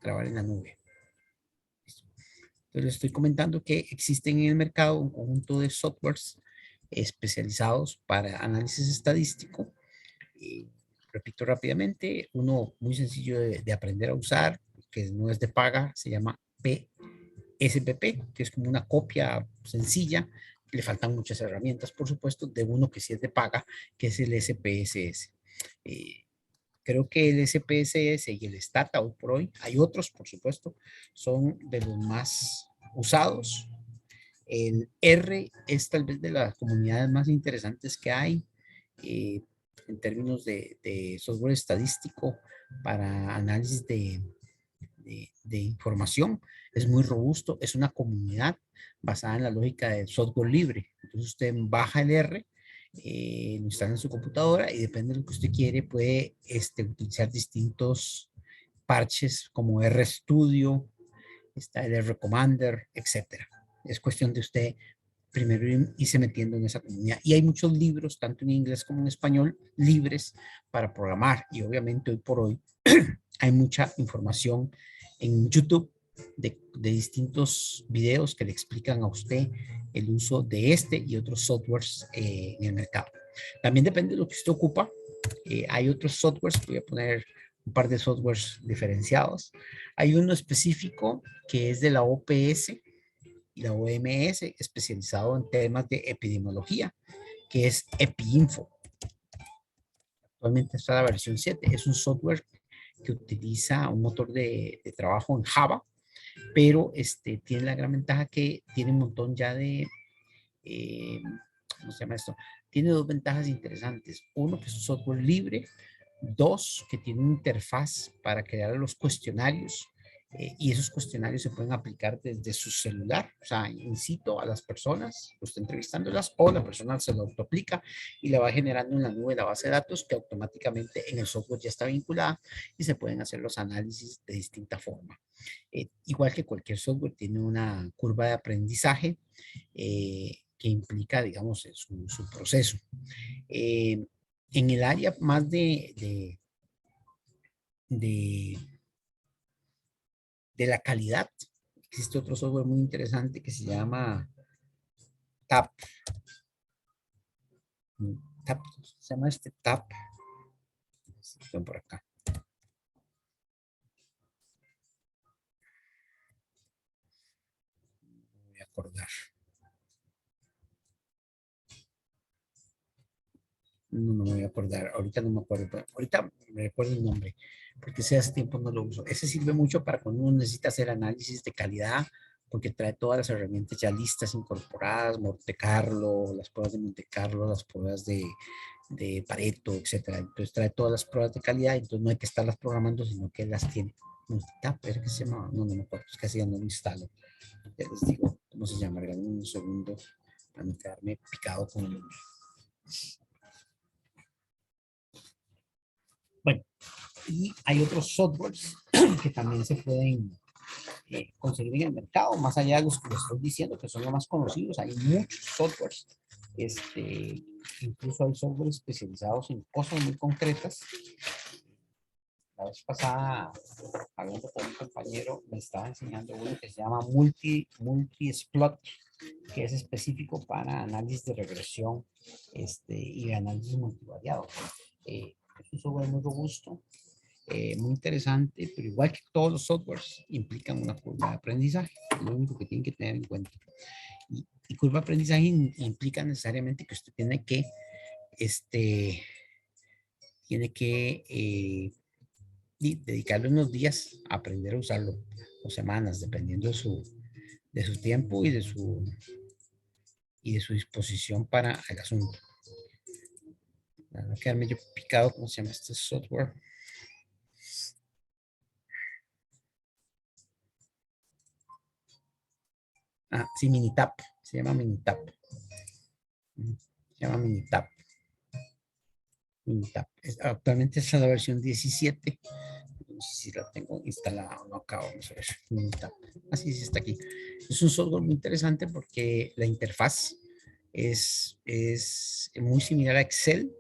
grabar en la nube. Entonces les estoy comentando que existen en el mercado un conjunto de softwares especializados para análisis estadístico. Repito rápidamente, uno muy sencillo de aprender a usar, que no es de paga, se llama SPP, que es como una copia sencilla. Le faltan muchas herramientas, por supuesto, de uno que sí es de paga, que es el SPSS. Creo que el SPSS y el Stata hoy por hoy, hay otros, por supuesto, son de los más usados. El R es tal vez de las comunidades más interesantes que hay en términos de software estadístico para análisis de información. Es muy robusto, es una comunidad basada en la lógica del software libre. Entonces usted baja el R, lo instala en su computadora y depende de lo que usted quiere, puede utilizar distintos parches como RStudio, está el RCommander, etcétera. Es cuestión de usted primero irse metiendo en esa comunidad. Y hay muchos libros, tanto en inglés como en español, libres para programar. Y obviamente hoy por hoy hay mucha información en YouTube de distintos videos que le explican a usted el uso de este y otros softwares en el mercado. También depende de lo que usted ocupa. Hay otros softwares, voy a poner un par de softwares diferenciados. Hay uno específico que es de la OPS y la OMS, especializado en temas de epidemiología, que es EpiInfo. Actualmente está la versión 7. Es un software que utiliza un motor de trabajo en Java, pero tiene la gran ventaja que tiene un montón ya de, ¿cómo se llama esto? Tiene dos ventajas interesantes. Uno, que es un software libre. Dos, que tiene una interfaz para crear los cuestionarios y esos cuestionarios se pueden aplicar desde su celular, o sea, incito a las personas, usted entrevistándolas o la persona se lo autoaplica y le va generando en la nube la base de datos que automáticamente en el software ya está vinculada y se pueden hacer los análisis de distinta forma. Igual que cualquier software tiene una curva de aprendizaje que implica, digamos, su proceso. En el área más de, de la calidad, existe otro software muy interesante que se llama TAP. TAP, se llama TAP. Están por acá. No voy a acordar. No me voy a acordar. Ahorita no me acuerdo. Ahorita me recuerdo el nombre, porque hace tiempo no lo uso. Ese sirve mucho para cuando uno necesita hacer análisis de calidad, porque trae todas las herramientas ya listas, incorporadas, Monte Carlo, las pruebas de Monte Carlo, las pruebas de Pareto, etcétera. Entonces trae todas las pruebas de calidad, entonces no hay que estarlas programando, sino que las tiene. ¿Tap era que se llama? No, no me acuerdo, es que así ya no lo instalo. Ya les digo cómo se llama, regálame un segundo para no quedarme picado con el nombre. Bueno, y hay otros softwares que también se pueden conseguir en el mercado, más allá de los que les estoy diciendo, que son los más conocidos. Hay muchos softwares, incluso hay softwares especializados en cosas muy concretas. La vez pasada, hablando con un compañero, me estaba enseñando uno que se llama Multi-Splot, que es específico para análisis de regresión y análisis multivariado. Es un software muy robusto, muy interesante, pero igual que todos los softwares, implican una curva de aprendizaje. Es lo único que tienen que tener en cuenta. Y curva de aprendizaje implica necesariamente que usted tiene que dedicarle unos días a aprender a usarlo, o semanas, dependiendo de su tiempo y de su disposición para el asunto. Voy a quedarme yo picado, ¿cómo se llama este software? Ah, sí, Minitab, se llama Minitab. Se llama Minitab. Minitab. Actualmente es la versión 17. No sé si la tengo instalada o no acabo, vamos a ver. Minitab. Así sí está aquí. Es un software muy interesante porque la interfaz es muy similar a Excel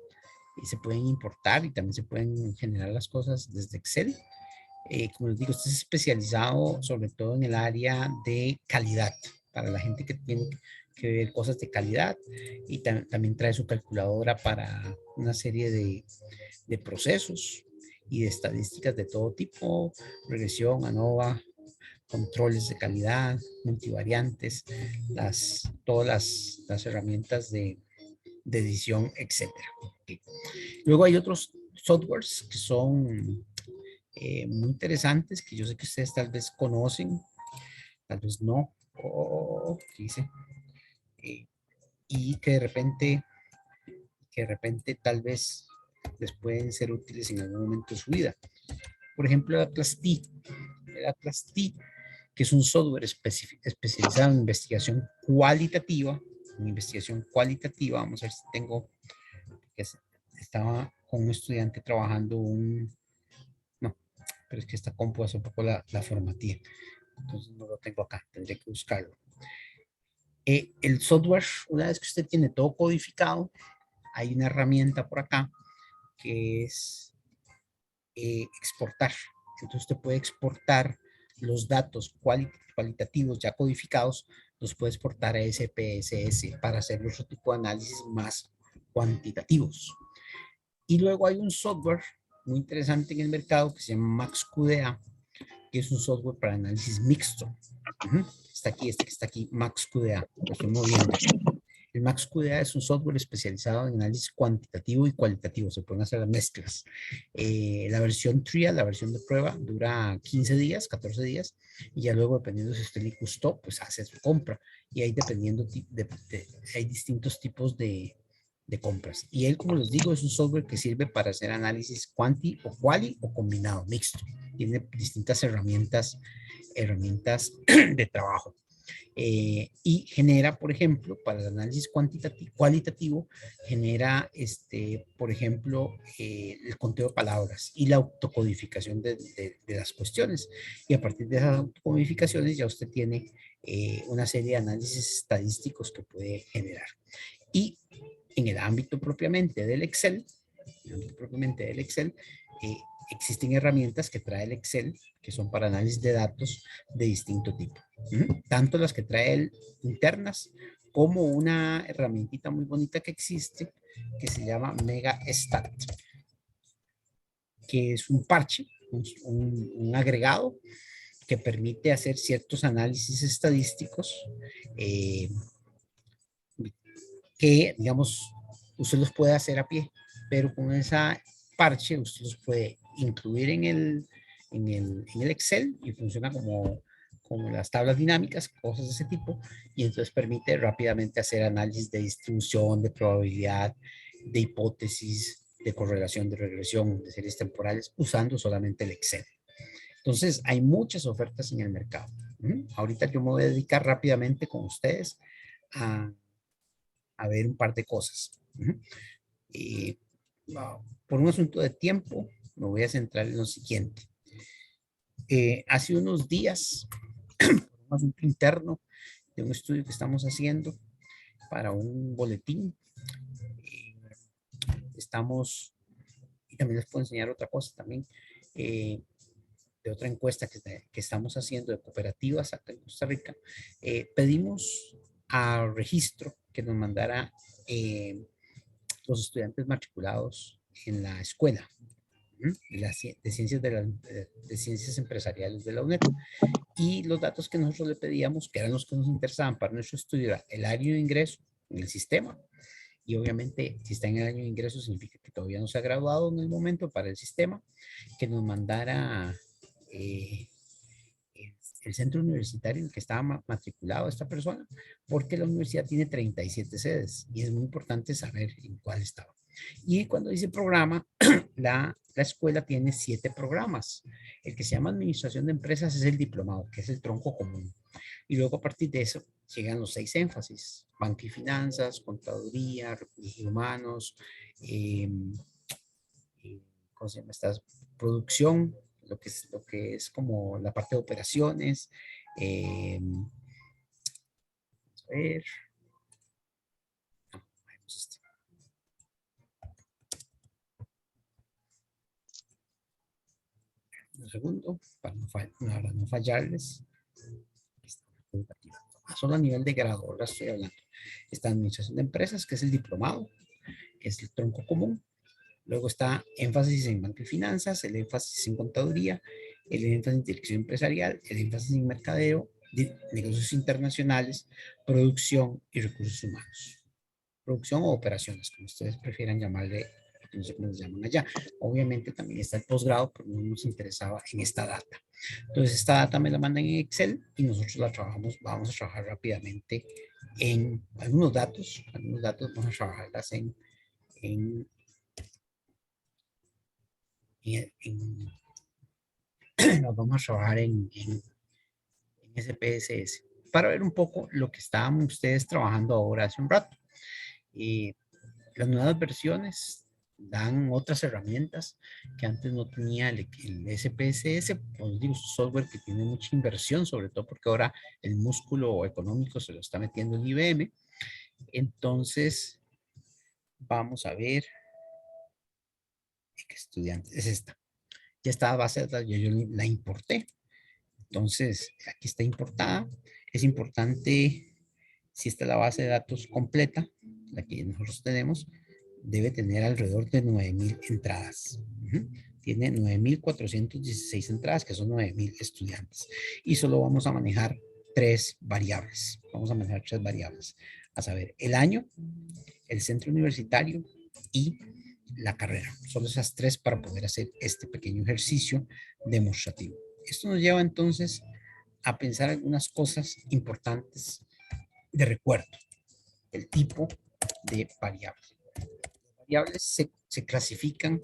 y se pueden importar y también se pueden generar las cosas desde Excel. Como les digo, este es especializado sobre todo en el área de calidad, para la gente que tiene que ver cosas de calidad, y también trae su calculadora para una serie de procesos y de estadísticas de todo tipo, regresión, ANOVA, controles de calidad, multivariantes, todas las herramientas de edición, etcétera. Okay. Luego hay otros softwares que son muy interesantes, que yo sé que ustedes tal vez conocen, tal vez no, ¿qué dice? Eh, y que de repente tal vez les pueden ser útiles en algún momento de su vida. Por ejemplo, el Atlas T, que es un software especializado en investigación cualitativa. Vamos a ver si tengo, que estaba con un estudiante trabajando no, pero es que esta compu hace un poco la formatía, entonces no lo tengo acá, tendría que buscarlo. El software, una vez que usted tiene todo codificado, hay una herramienta por acá que es exportar. Entonces usted puede exportar los datos cualitativos ya codificados, los puede exportar a SPSS para hacer otro tipo de análisis más cuantitativos. Y luego hay un software muy interesante en el mercado que se llama MaxQDA, que es un software para análisis mixto. Está aquí, este que está aquí, MaxQDA, lo estoy moviendo. El MaxQDA es un software especializado en análisis cuantitativo y cualitativo. Se pueden hacer las mezclas. La versión trial, la versión de prueba, dura 15 días, 14 días, y ya luego, dependiendo si usted le gustó, pues hace su compra. Y ahí dependiendo, hay distintos tipos de compras. Y él, como les digo, es un software que sirve para hacer análisis quanti o quali o combinado, mixto. Tiene distintas herramientas de trabajo. Y genera, por ejemplo, para el análisis cualitativo, genera, por ejemplo, el conteo de palabras y la autocodificación de las cuestiones. Y a partir de esas autocodificaciones ya usted tiene una serie de análisis estadísticos que puede generar. Y en el ámbito propiamente del Excel, eh, existen herramientas que trae el Excel que son para análisis de datos de distinto tipo. Tanto las que trae el internas como una herramientita muy bonita que existe que se llama MegaStat, que es un parche, un agregado que permite hacer ciertos análisis estadísticos eh, que, digamos, usted los puede hacer a pie, pero con esa parche usted los puede incluir en el Excel y funciona como las tablas dinámicas, cosas de ese tipo, y entonces permite rápidamente hacer análisis de distribución, de probabilidad, de hipótesis, de correlación, de regresión, de series temporales, usando solamente el Excel. Entonces, hay muchas ofertas en el mercado. Ahorita yo me voy a dedicar rápidamente con ustedes a ver un par de cosas. Y por un asunto de tiempo, me voy a centrar en lo siguiente. Hace unos días, por un asunto interno de un estudio que estamos haciendo para un boletín, eh, estamos, y también les puedo enseñar otra cosa también, de otra encuesta que estamos haciendo de cooperativas acá en Costa Rica, pedimos a registro que nos mandara los estudiantes matriculados en la escuela de ciencias, de ciencias empresariales de la UNED. Y los datos que nosotros le pedíamos, que eran los que nos interesaban para nuestro estudio, era el año de ingreso en el sistema. Y obviamente, si está en el año de ingreso, significa que todavía no se ha graduado en el momento para el sistema, que nos mandara eh, el centro universitario en el que estaba matriculado esta persona, porque la universidad tiene 37 sedes y es muy importante saber en cuál estaba. Y cuando dice programa, la escuela tiene 7 programas. El que se llama Administración de Empresas es el diplomado, que es el tronco común. Y luego a partir de eso llegan los 6 énfasis: banca y finanzas, contaduría, recursos humanos, eh, ¿cómo se llama? Producción, lo que es como la parte de operaciones. Vamos a ver. No, Un segundo, para no fallarles. Educativa. Solo a nivel de grado, ahora estoy hablando. Está administración de empresas, que es el diplomado, que es el tronco común. Luego está énfasis en banco y finanzas, el énfasis en contaduría, el énfasis en dirección empresarial, el énfasis en mercadeo, negocios internacionales, producción y recursos humanos. Producción o operaciones, como ustedes prefieran llamarle, no sé cómo les llaman allá. Obviamente también está el posgrado, pero no nos interesaba en esta data. Entonces esta data me la mandan en Excel y nosotros la trabajamos, vamos a trabajar rápidamente en algunos datos vamos a trabajarlas en, en las vamos a trabajar en SPSS para ver un poco lo que estaban ustedes trabajando ahora hace un rato. Las nuevas versiones dan otras herramientas que antes no tenía el SPSS, pues digo, software que tiene mucha inversión, sobre todo porque ahora el músculo económico se lo está metiendo en IBM. Entonces, vamos a ver qué estudiante es esta. Ya está base de datos, yo la importé. Entonces, aquí está importada. Es importante, si está la base de datos completa, la que nosotros tenemos, debe tener alrededor de 9,000 entradas. Tiene 9,416 entradas, que son 9,000 estudiantes. Y solo vamos a manejar 3 variables. Vamos a manejar 3 variables. A saber, el año, el centro universitario y la carrera. Solo esas 3 para poder hacer este pequeño ejercicio demostrativo. Esto nos lleva entonces a pensar algunas cosas importantes de recuerdo. El tipo de variable. Variables se clasifican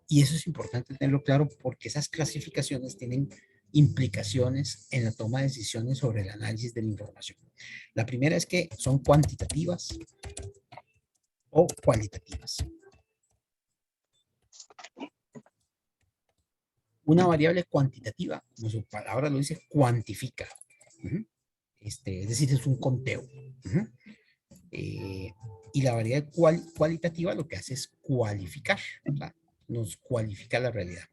y eso es importante tenerlo claro porque esas clasificaciones tienen implicaciones en la toma de decisiones sobre el análisis de la información. La primera es que son cuantitativas o cualitativas. Una variable cuantitativa, como su palabra lo dice, cuantifica. Es decir, es un conteo. Y la variable cualitativa lo que hace es cualificar, ¿verdad? Nos cualifica la realidad.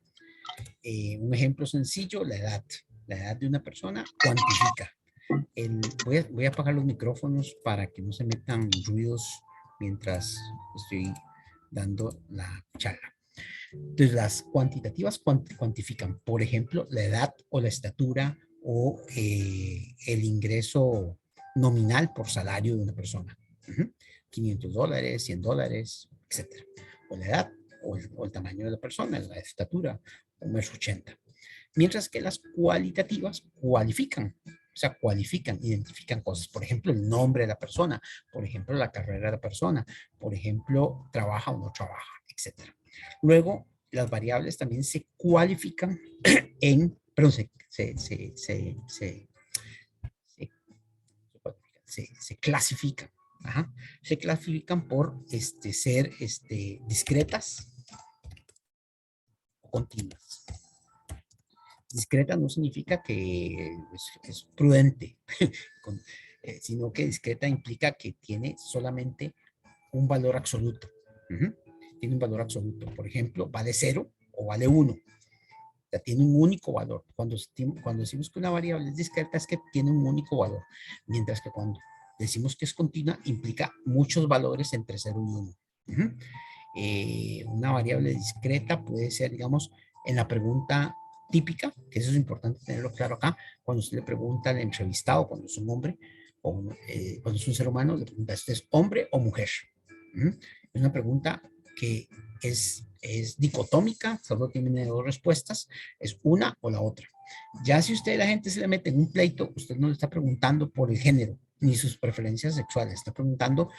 Un ejemplo sencillo, la edad. La edad de una persona cuantifica. Voy a apagar los micrófonos para que no se metan ruidos mientras estoy dando la charla. Entonces, las cuantitativas cuantifican, por ejemplo, la edad o la estatura o el ingreso nominal por salario de una persona. $500, $100, etc. O la edad o el tamaño de la persona, la estatura, 1,80 m. Mientras que las cualitativas cualifican, o sea, cualifican, identifican cosas. Por ejemplo, el nombre de la persona, por ejemplo, la carrera de la persona, por ejemplo, trabaja o no trabaja, etc. Luego, las variables también se cualifican perdón, se clasifican. Ajá. Se clasifican por ser discretas o continuas. Discreta no significa que es prudente, sino que discreta implica que tiene solamente un valor absoluto. Tiene un valor absoluto. Por ejemplo, vale 0 o vale 1. O sea, tiene un único valor. Cuando decimos que una variable es discreta es que tiene un único valor. Mientras que cuando decimos que es continua implica muchos valores entre 0 y 1. Una variable discreta puede ser, digamos, en la pregunta típica, que eso es importante tenerlo claro acá, cuando usted le pregunta al entrevistado, cuando es un hombre o cuando es un ser humano, le pregunta, ¿usted es hombre o mujer? Es una pregunta que es dicotómica, solo tiene 2 respuestas, es una o la otra. Ya si usted la gente se le mete en un pleito, usted no le está preguntando por el género ni sus preferencias sexuales, está preguntando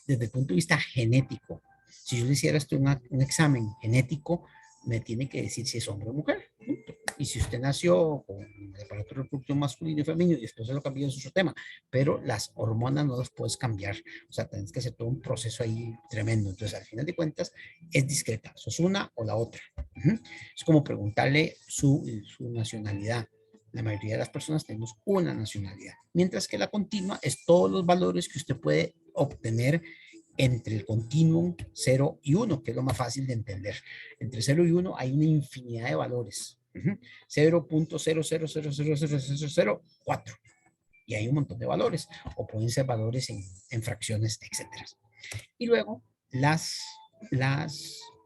desde el punto de vista genético. Si yo le hiciera esto un examen genético, me tiene que decir si es hombre o mujer. Punto. Y si usted nació con el aparato reproductivo masculino y femenino y después se lo cambió, es otro tema. Pero las hormonas no las puedes cambiar. O sea, tienes que hacer todo un proceso ahí tremendo. Entonces, al final de cuentas, es discreta. ¿Sos una o la otra? Es como preguntarle su nacionalidad. La mayoría de las personas tenemos una nacionalidad. Mientras que la continua es todos los valores que usted puede obtener entre el continuum 0 y 1, que es lo más fácil de entender. Entre 0 y 1 hay una infinidad de valores. 0.00000004. Y hay un montón de valores, o pueden ser valores en fracciones, etcétera. Y luego las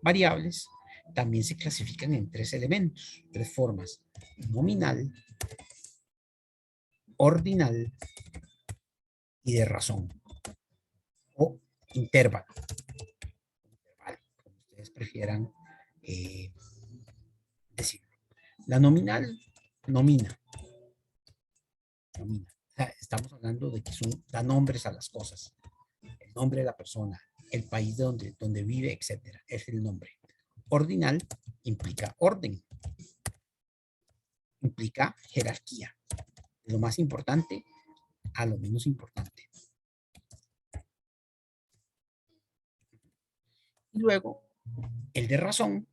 variables también se clasifican en tres elementos, tres formas: nominal, ordinal y de razón, o intervalo, como ustedes prefieran decir. La nominal nomina. Nomina. O sea, estamos hablando de que da nombres a las cosas. El nombre de la persona, el país donde vive, etcétera. Es el nombre. Ordinal implica orden, implica jerarquía, de lo más importante a lo menos importante. Y luego, el de razón,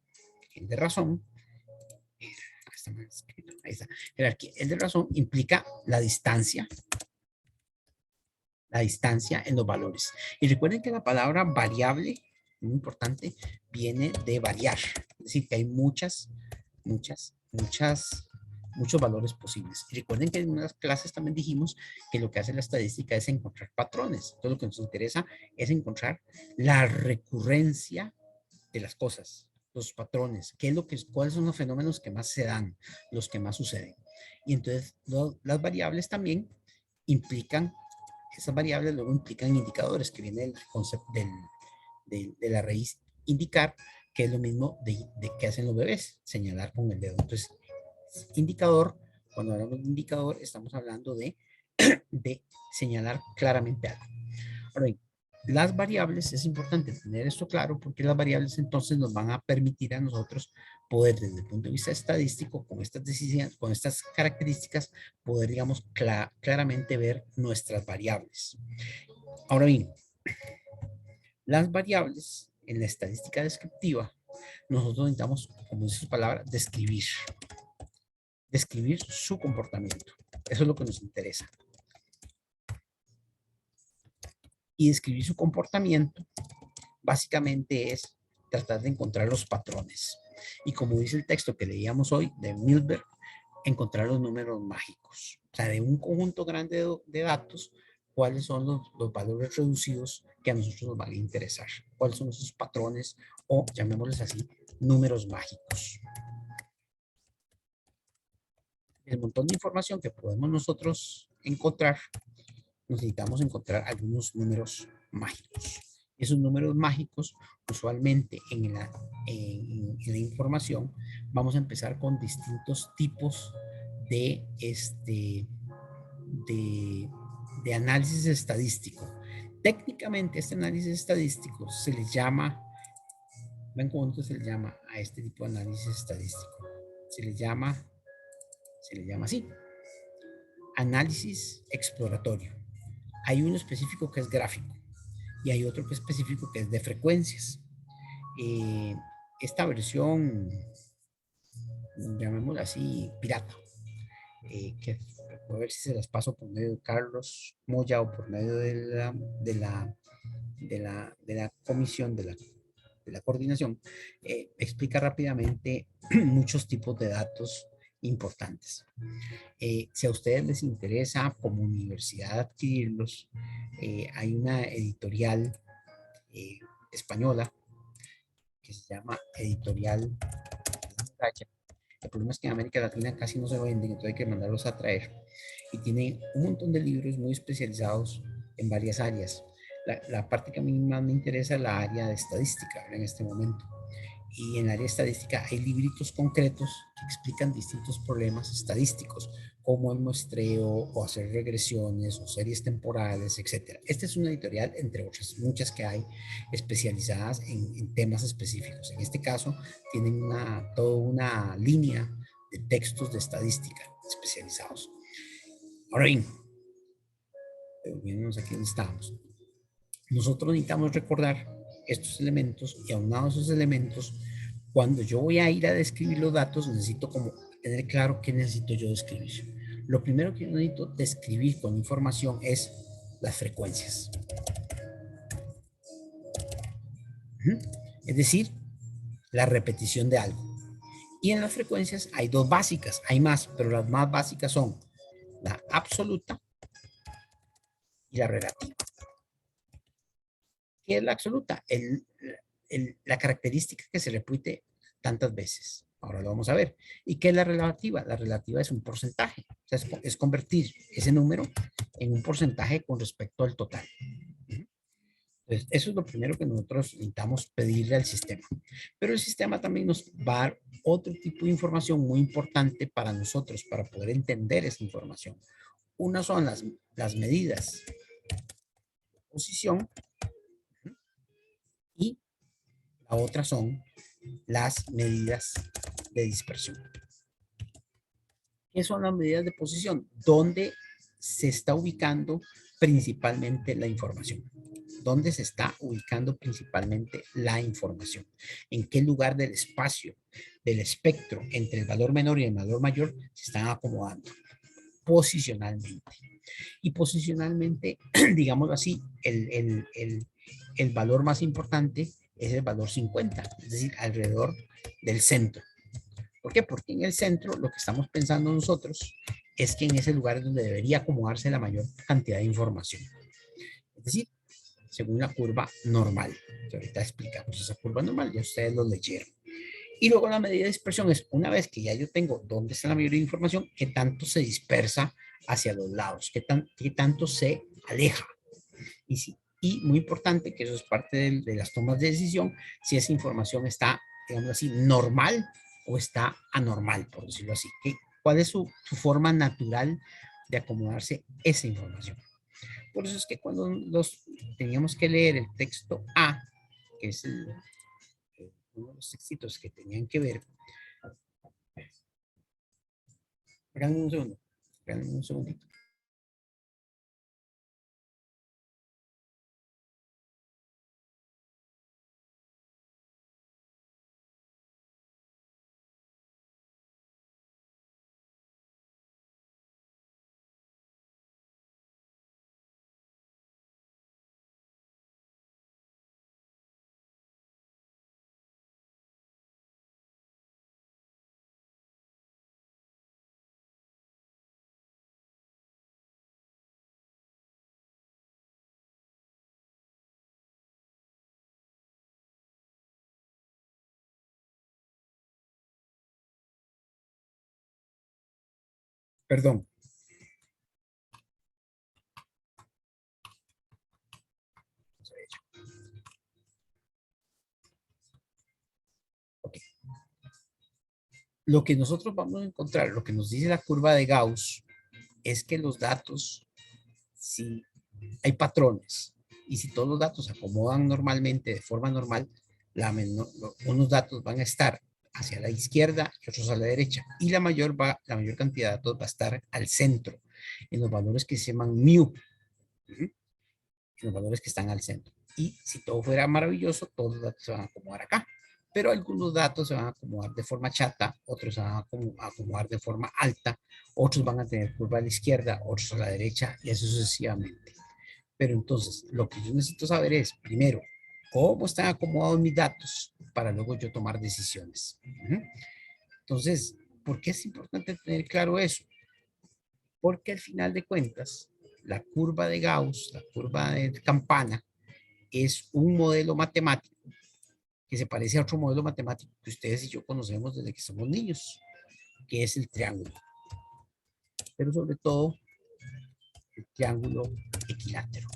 ahí está, jerarquía. El de razón implica la distancia en los valores. Y recuerden que la palabra variable, muy importante, viene de variar. Es decir, que hay muchos valores posibles. Y recuerden que en unas clases también dijimos que lo que hace la estadística es encontrar patrones. Entonces lo que nos interesa es encontrar la recurrencia de las cosas, los patrones, cuáles son los fenómenos que más se dan, los que más suceden. Y entonces las variables también implican, esas variables luego implican indicadores, que viene del concepto de la raíz indicar, que es lo mismo de que hacen los bebés, señalar con el dedo. Entonces, indicador, cuando hablamos de indicador, estamos hablando de señalar claramente algo. Ahora bien, las variables, es importante tener esto claro, porque las variables entonces nos van a permitir a nosotros poder, desde el punto de vista estadístico, con estas decisiones, con estas características, poder, digamos, claramente ver nuestras variables. Ahora bien, las variables en la estadística descriptiva, nosotros necesitamos, como dice su palabra, describir su comportamiento. Eso es lo que nos interesa. Y describir su comportamiento básicamente es tratar de encontrar los patrones. Y como dice el texto que leíamos hoy de Milberg, encontrar los números mágicos. O sea, de un conjunto grande de datos, cuáles son los valores reducidos que a nosotros nos van a interesar. Cuáles son esos patrones, o llamémosles así, números mágicos. El montón de información que podemos nosotros encontrar, necesitamos encontrar algunos números mágicos. Esos números mágicos, usualmente en la información, vamos a empezar con distintos tipos de, de análisis estadístico. Técnicamente, este análisis estadístico se le llama, ven cómo se le llama a este tipo de análisis estadístico. Se le llama así: análisis exploratorio. Hay uno específico que es gráfico y hay otro que es específico que es de frecuencias. Esta versión, llamémosla así, pirata, que a ver si se las paso por medio de Carlos Moya o por medio de la comisión, de la coordinación, explica rápidamente muchos tipos de datos importantes. Si a ustedes les interesa como universidad adquirirlos, hay una editorial española que se llama Editorial. El problema es que en América Latina casi no se venden, entonces hay que mandarlos a traer. Y tiene un montón de libros muy especializados en varias áreas. La parte que a mí más me interesa es la área de estadística en este momento. Y en el área de estadística hay libritos concretos que explican distintos problemas estadísticos, como el muestreo, o hacer regresiones, o series temporales, etc. Esta es una editorial, entre otras muchas que hay, especializadas en temas específicos. En este caso, tienen toda una línea de textos de estadística especializados. Ahora bien, aquí donde estamos. Nosotros necesitamos recordar estos elementos, y aunados esos elementos, cuando yo voy a ir a describir los datos, necesito como tener claro qué necesito yo describir. Lo primero que yo necesito describir con información es las frecuencias. Ujú. Es decir, la repetición de algo. Y en las frecuencias hay dos básicas, hay más, pero las más básicas son la absoluta y la relativa. ¿Qué es la absoluta? La característica que se repite tantas veces. Ahora lo vamos a ver. ¿Y qué es la relativa? La relativa es un porcentaje. O sea, es convertir ese número en un porcentaje con respecto al total. Entonces, eso es lo primero que nosotros necesitamos pedirle al sistema. Pero el sistema también nos va a dar otro tipo de información muy importante para nosotros, para poder entender esa información. Una son las medidas de posición y la otra son las medidas de dispersión. ¿Qué son las medidas de posición? ¿Dónde se está ubicando principalmente la información? ¿Dónde se está ubicando principalmente la información? ¿En qué lugar del espacio, del espectro, entre el valor menor y el valor mayor, se están acomodando? Posicionalmente. Y posicionalmente, digámoslo así, el valor más importante es el valor 50, es decir, alrededor del centro. ¿Por qué? Porque en el centro lo que estamos pensando nosotros es que en ese lugar es donde debería acomodarse la mayor cantidad de información. Es decir, según la curva normal, que ahorita explicamos esa curva normal, ya ustedes lo leyeron. Y luego la medida de dispersión es, una vez que ya yo tengo dónde está la mayoría de información, qué tanto se dispersa hacia los lados, qué tanto se aleja. Y, si, y muy importante, que eso es parte de las tomas de decisión, si esa información está, digamos así, normal o está anormal, por decirlo así. ¿Cuál es su forma natural de acomodarse esa información? Por eso es que cuando teníamos que leer el texto A, que es uno de los textitos que tenían que ver, espérenme un segundo, espérenme un segundito. Perdón. Okay. Lo que nosotros vamos a encontrar, lo que nos dice la curva de Gauss, es que los datos, si hay patrones, y si todos los datos se acomodan normalmente, de forma normal, unos datos van a estar hacia la izquierda y otros a la derecha, y la mayor cantidad de datos va a estar al centro, en los valores que se llaman mu, en los valores que están al centro. Y si todo fuera maravilloso, todos los datos se van a acomodar acá. Pero algunos datos se van a acomodar de forma chata, otros se van a acomodar de forma alta, otros van a tener curva a la izquierda, otros a la derecha, y así sucesivamente. Pero entonces, lo que yo necesito saber es, primero, cómo están acomodados mis datos para luego yo tomar decisiones. Entonces, ¿por qué es importante tener claro eso? Porque al final de cuentas, la curva de Gauss, la curva de Campana, es un modelo matemático que se parece a otro modelo matemático que ustedes y yo conocemos desde que somos niños, que es el triángulo. Pero sobre todo, el triángulo equilátero,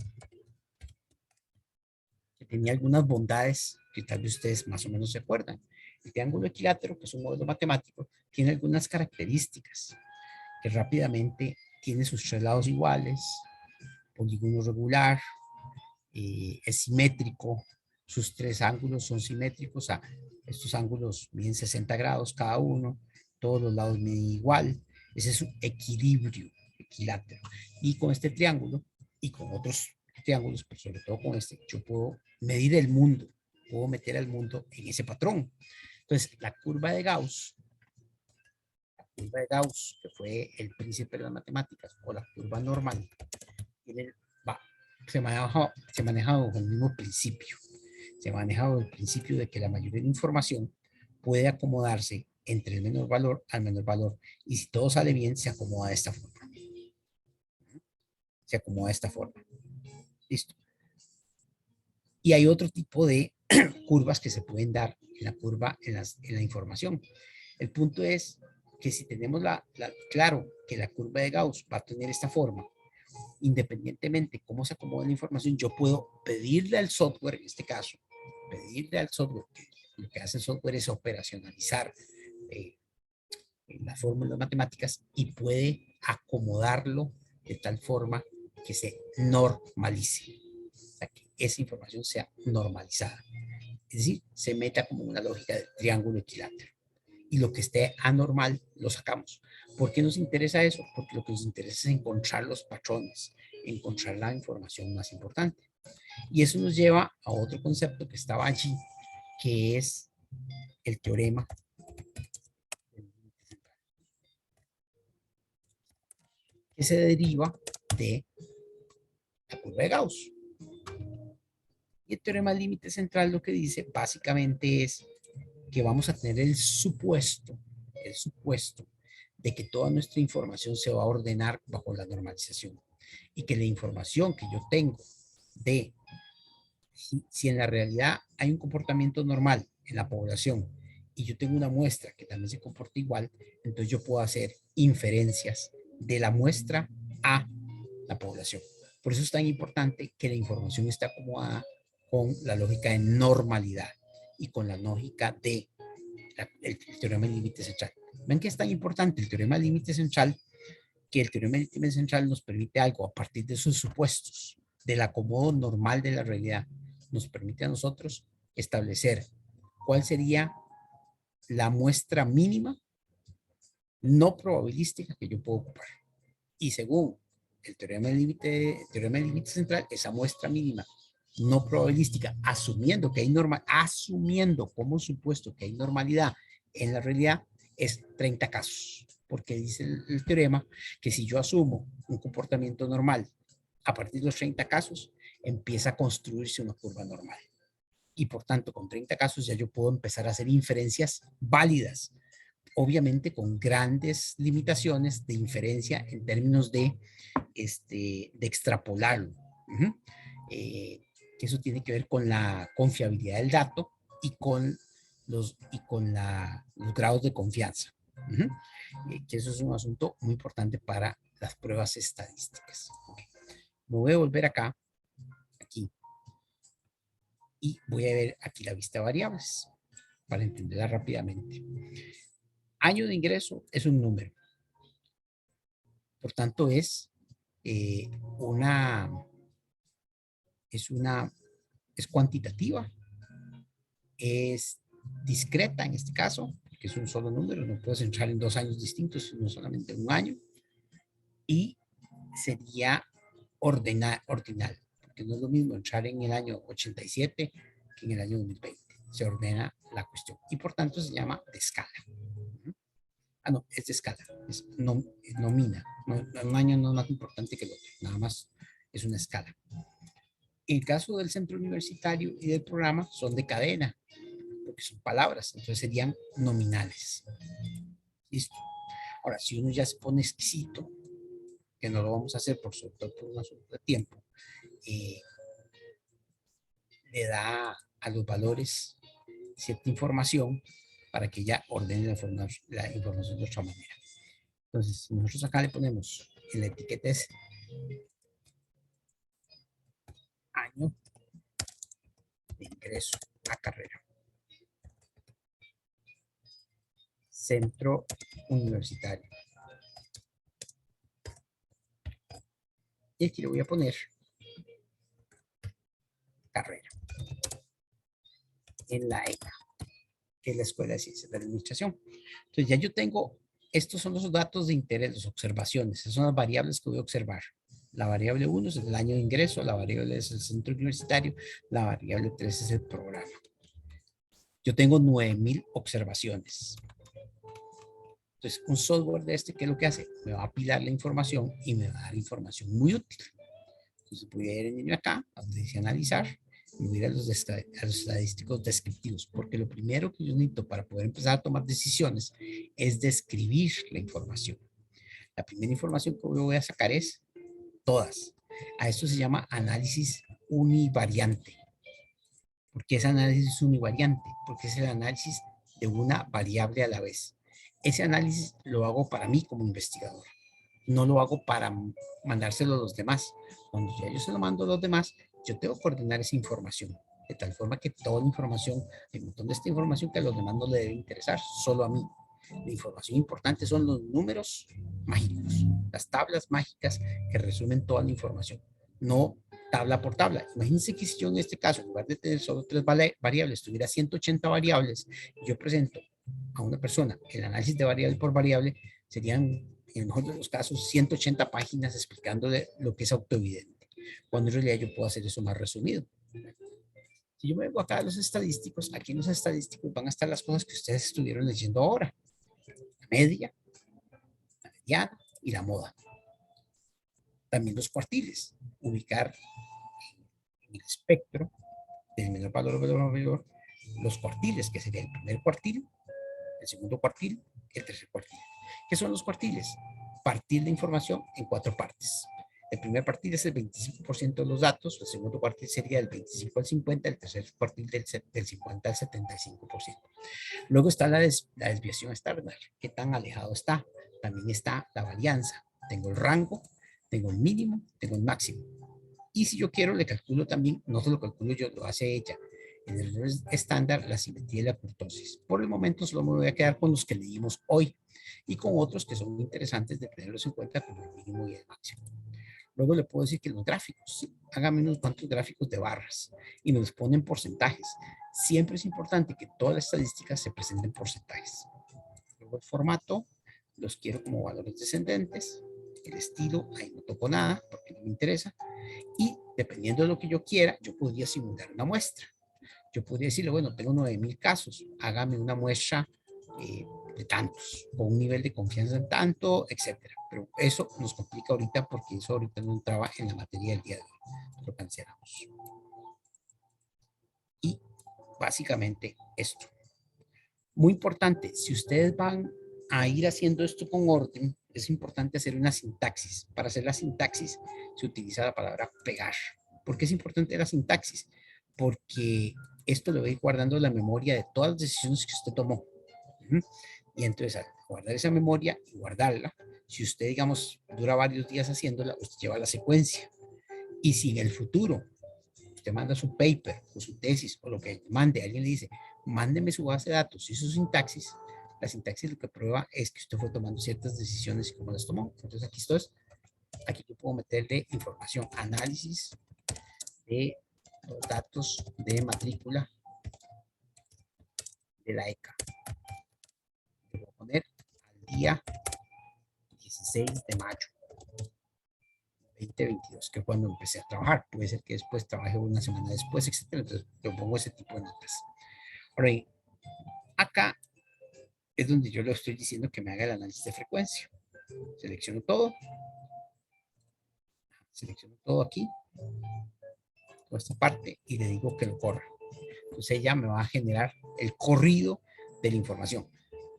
que tenía algunas bondades que tal vez ustedes más o menos se acuerdan. El triángulo equilátero, que es un modelo matemático, tiene algunas características que rápidamente tiene sus tres lados iguales, polígono regular, es simétrico, sus tres ángulos son simétricos, estos ángulos miden 60 grados cada uno, todos los lados miden igual, ese es un equilibrio, equilátero. Y con este triángulo y con otros triángulos, pero sobre todo con este, yo puedo medir el mundo, puedo meter al mundo en ese patrón. Entonces, la curva de Gauss, que fue el príncipe de las matemáticas, o la curva normal, tiene, va, se maneja bajo el mismo principio. se maneja bajo el principio de que la mayoría de información puede acomodarse entre el menor valor al menor valor. Y si todo sale bien, se acomoda de esta forma. Se acomoda de esta forma. Listo. Y hay otro tipo de curvas que se pueden dar en la curva, en la información. El punto es que si tenemos claro que la curva de Gauss va a tener esta forma, independientemente de cómo se acomode la información, yo puedo pedirle al software, en este caso, pedirle al software, que lo que hace el software es operacionalizar eh, las fórmulas matemáticas y puede acomodarlo de tal forma que se normalice, o sea, que esa información sea normalizada. Es decir, se meta como una lógica de triángulo equilátero. Y lo que esté anormal lo sacamos. ¿Por qué nos interesa eso? Porque lo que nos interesa es encontrar los patrones, encontrar la información más importante. Y eso nos lleva a otro concepto que estaba allí, que es el teorema, que se deriva de la curva de Gauss. Y el teorema del límite central lo que dice básicamente es que vamos a tener el supuesto de que toda nuestra información se va a ordenar bajo la normalización y que la información que yo tengo de si en la realidad hay un comportamiento normal en la población y yo tengo una muestra que también se comporta igual, entonces yo puedo hacer inferencias de la muestra a la población. Por eso es tan importante que la información esté acomodada con la lógica de normalidad y con la lógica de el teorema del límite central. ¿Ven que es tan importante el teorema del límite central? Que el teorema del límite central nos permite algo a partir de sus supuestos, del acomodo normal de la realidad. Nos permite a nosotros establecer cuál sería la muestra mínima no probabilística que yo puedo ocupar. Y según el teorema del límite central, esa muestra mínima no probabilística, asumiendo como supuesto que hay normalidad en la realidad, es 30 casos. Porque dice el teorema que si yo asumo un comportamiento normal a partir de los 30 casos, empieza a construirse una curva normal. Y por tanto, con 30 casos ya yo puedo empezar a hacer inferencias válidas, obviamente con grandes limitaciones de inferencia en términos de extrapolarlo. Que eso tiene que ver con la confiabilidad del dato y con los grados de confianza. Que eso es un asunto muy importante para las pruebas estadísticas. Okay. Me voy a volver acá, aquí, y voy a ver aquí la vista de variables para entenderla rápidamente. Año de ingreso es un número. Por tanto, es una es cuantitativa, es discreta en este caso, que es un solo número, no puedes entrar en 2 años distintos, sino solamente un año, y sería ordinal, porque no es lo mismo entrar en el año 87 que en el año 2020. Se ordena la cuestión y por tanto se llama de escala. No, es de escala, nomina. Un año no es más importante que el otro, nada más es una escala. En el caso del centro universitario y del programa son de cadena, porque son palabras, entonces serían nominales. Listo. Ahora, si uno ya se pone exquisito, que no lo vamos a hacer por sobre todo por un asunto de tiempo, le da a los valores cierta información para que ya ordene la información de otra manera. Entonces, si nosotros acá le ponemos en la etiqueta es año de ingreso a carrera, centro universitario. Y aquí le voy a poner carrera en la ECA, que es la Escuela de Ciencias de la Administración. Entonces ya yo tengo, estos son los datos de interés, las observaciones, esas son las variables que voy a observar. La variable 1 es el año de ingreso, la variable es el centro universitario, la variable 3 es el programa. Yo tengo 9,000 observaciones. Entonces, un software de ¿qué es lo que hace? Me va a apilar la información y me va a dar información muy útil. Entonces, voy a ir en acá, donde dice analizar, me voy a ir a los estadísticos descriptivos, porque lo primero que yo necesito para poder empezar a tomar decisiones es describir la información. La primera información que yo voy a sacar es todas. A esto se llama análisis univariante. ¿Por qué es análisis univariante? Porque es el análisis de una variable a la vez. Ese análisis lo hago para mí como investigador. No lo hago para mandárselo a los demás. Cuando ya yo se lo mando a los demás, yo tengo que coordinar esa información. De tal forma que toda la información, hay un montón de esta información que a los demás no le debe interesar, solo a mí. La información importante son los números mágicos, las tablas mágicas que resumen toda la información, no tabla por tabla. Imagínense que si yo en este caso, en lugar de tener solo 3 variables, tuviera 180 variables y yo presento a una persona el análisis de variable por variable, serían, en el mejor de los casos, 180 páginas explicándole lo que es autoevidente, cuando en realidad yo puedo hacer eso más resumido. Si yo me vengo acá a los estadísticos, aquí en los estadísticos van a estar las cosas que ustedes estuvieron leyendo ahora: la media, la mediana y la moda. También los cuartiles, ubicar en el espectro del menor valor al menor valor los cuartiles, que sería el primer cuartil, el segundo cuartil, el tercer cuartil. ¿Qué son los cuartiles? Partir la información en 4 partes. El primer cuartil es el 25% de los datos, el segundo cuartil sería del 25 al 50, el tercer cuartil del 50 al 75%. Luego está la desviación estándar, qué tan alejado está. También está la varianza. Tengo el rango, tengo el mínimo, tengo el máximo. Y si yo quiero, le calculo también, no se lo calculo yo, lo hace ella. En el error estándar, la simetría y la kurtosis. Por el momento solo me voy a quedar con los que leímos hoy y con otros que son interesantes de tenerlos en cuenta como el mínimo y el máximo. Luego le puedo decir que los gráficos, ¿sí? Hágame unos cuantos gráficos de barras y me los ponen porcentajes. Siempre es importante que todas las estadísticas se presenten porcentajes. Luego el formato, los quiero como valores descendentes. El estilo, ahí no toco nada porque no me interesa. Y dependiendo de lo que yo quiera, yo podría simular una muestra. Yo podría decirle, bueno, tengo 9,000 casos, hágame una muestra de tantos, con un nivel de confianza en tanto, etcétera. Pero eso nos complica ahorita porque eso ahorita no entraba en la materia del día de hoy. Lo cancelamos. Y básicamente esto. Muy importante, si ustedes van a ir haciendo esto con orden, es importante hacer una sintaxis. Para hacer la sintaxis se utiliza la palabra pegar. ¿Por qué es importante la sintaxis? Porque esto le va a ir guardando la memoria de todas las decisiones que usted tomó. Y entonces, al guardar esa memoria y guardarla, si usted, digamos, dura varios días haciéndola, usted lleva la secuencia. Y si en el futuro usted manda su paper o su tesis o lo que mande, alguien le dice, mándeme su base de datos y su sintaxis, la sintaxis lo que prueba es que usted fue tomando ciertas decisiones y cómo las tomó. Entonces aquí esto es, aquí yo puedo meterle información, análisis de los datos de matrícula de la ECA. Le voy a poner al día 16 de mayo 2022, que cuando empecé a trabajar. Puede ser que después trabaje una semana después, etcétera. Entonces yo pongo ese tipo de notas. Ahora, acá es donde yo le estoy diciendo que me haga el análisis de frecuencia. Selecciono todo aquí, toda esta parte, y le digo que lo corra. Entonces ella me va a generar el corrido de la información.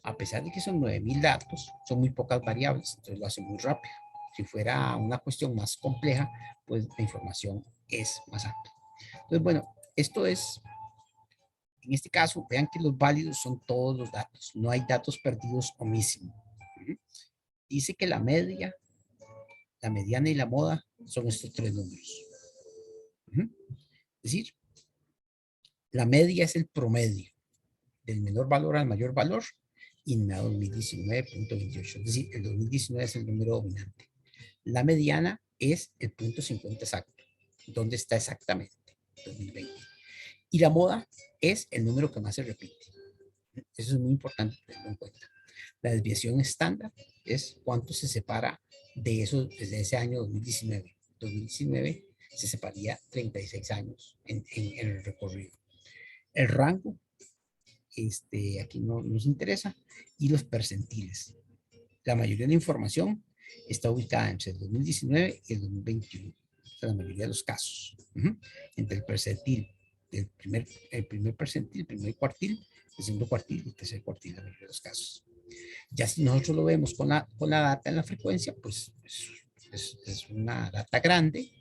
A pesar de que son 9,000 datos, son muy pocas variables, entonces lo hace muy rápido. Si fuera una cuestión más compleja, pues la información es más amplia. Entonces, bueno, esto es, en este caso, vean que los válidos son todos los datos, no hay datos perdidos o missing. Dice que la media, la mediana y la moda son estos 3 números. Es decir, la media es el promedio del menor valor al mayor valor y en la 2019.28. Es decir, el 2019 es el número dominante. La mediana es el punto 50 exacto. ¿Dónde está exactamente? 2020. Y la moda es el número que más se repite. Eso es muy importante tenerlo en cuenta. La desviación estándar es cuánto se separa de eso desde ese año 2019. 2019 se separaría 36 años en el recorrido. El rango, aquí no nos interesa, y los percentiles. La mayoría de la información está ubicada entre el 2019 y el 2021. O sea, la mayoría de los casos. Entre el percentil el primer percentil, el primer cuartil, el segundo cuartil y el tercer cuartil en la mayoría de los casos. Ya si nosotros lo vemos con la data en la frecuencia, pues es una data grande,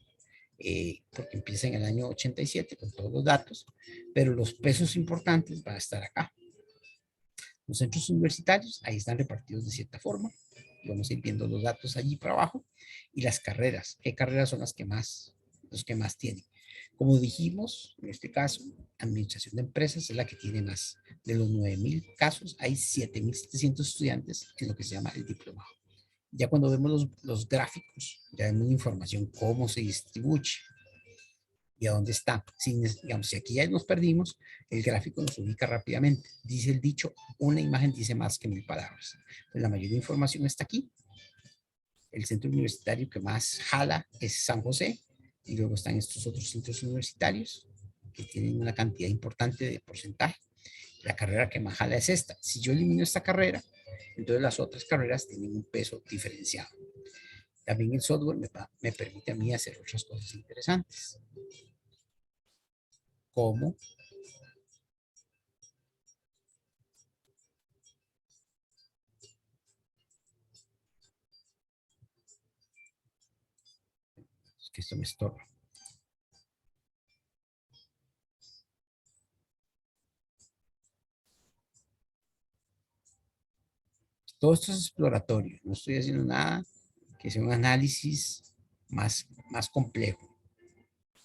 porque empieza en el año 87 con todos los datos, pero los pesos importantes van a estar acá. Los centros universitarios, ahí están repartidos de cierta forma, y vamos a ir viendo los datos allí para abajo, y las carreras, qué carreras son los que más tienen. Como dijimos, en este caso, administración de empresas es la que tiene más. De los 9.000 casos, hay 7.700 estudiantes en lo que se llama el diplomado. Ya cuando vemos los gráficos, ya vemos la información, cómo se distribuye y a dónde está. Si, digamos, si aquí ya nos perdimos, el gráfico nos ubica rápidamente. Dice el dicho, una imagen dice más que 1.000 palabras. Entonces, la mayoría de información está aquí. El centro universitario que más jala es San José, y luego están estos otros centros universitarios que tienen una cantidad importante de porcentaje. La carrera que más jala es esta. Si yo elimino esta carrera, entonces las otras carreras tienen un peso diferenciado. También el software me permite a mí hacer otras cosas interesantes, como que esto me estorba. Todo esto es exploratorio, no estoy haciendo nada que sea un análisis más complejo.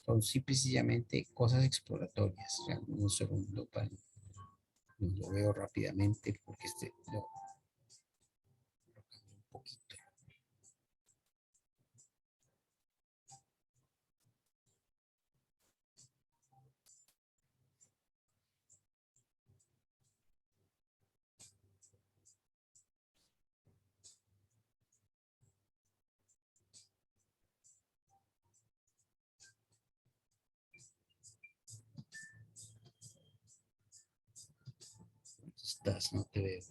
Son simplemente cosas exploratorias. O sea, un segundo, lo veo rápidamente porque lo un poquito. Estás, no te veo.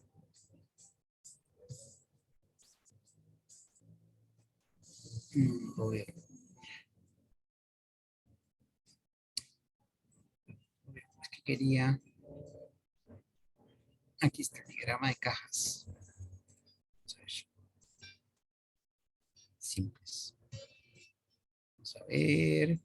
Lo veo. Es que quería. Aquí está el diagrama de cajas. Vamos a ver. Simples. Vamos a ver.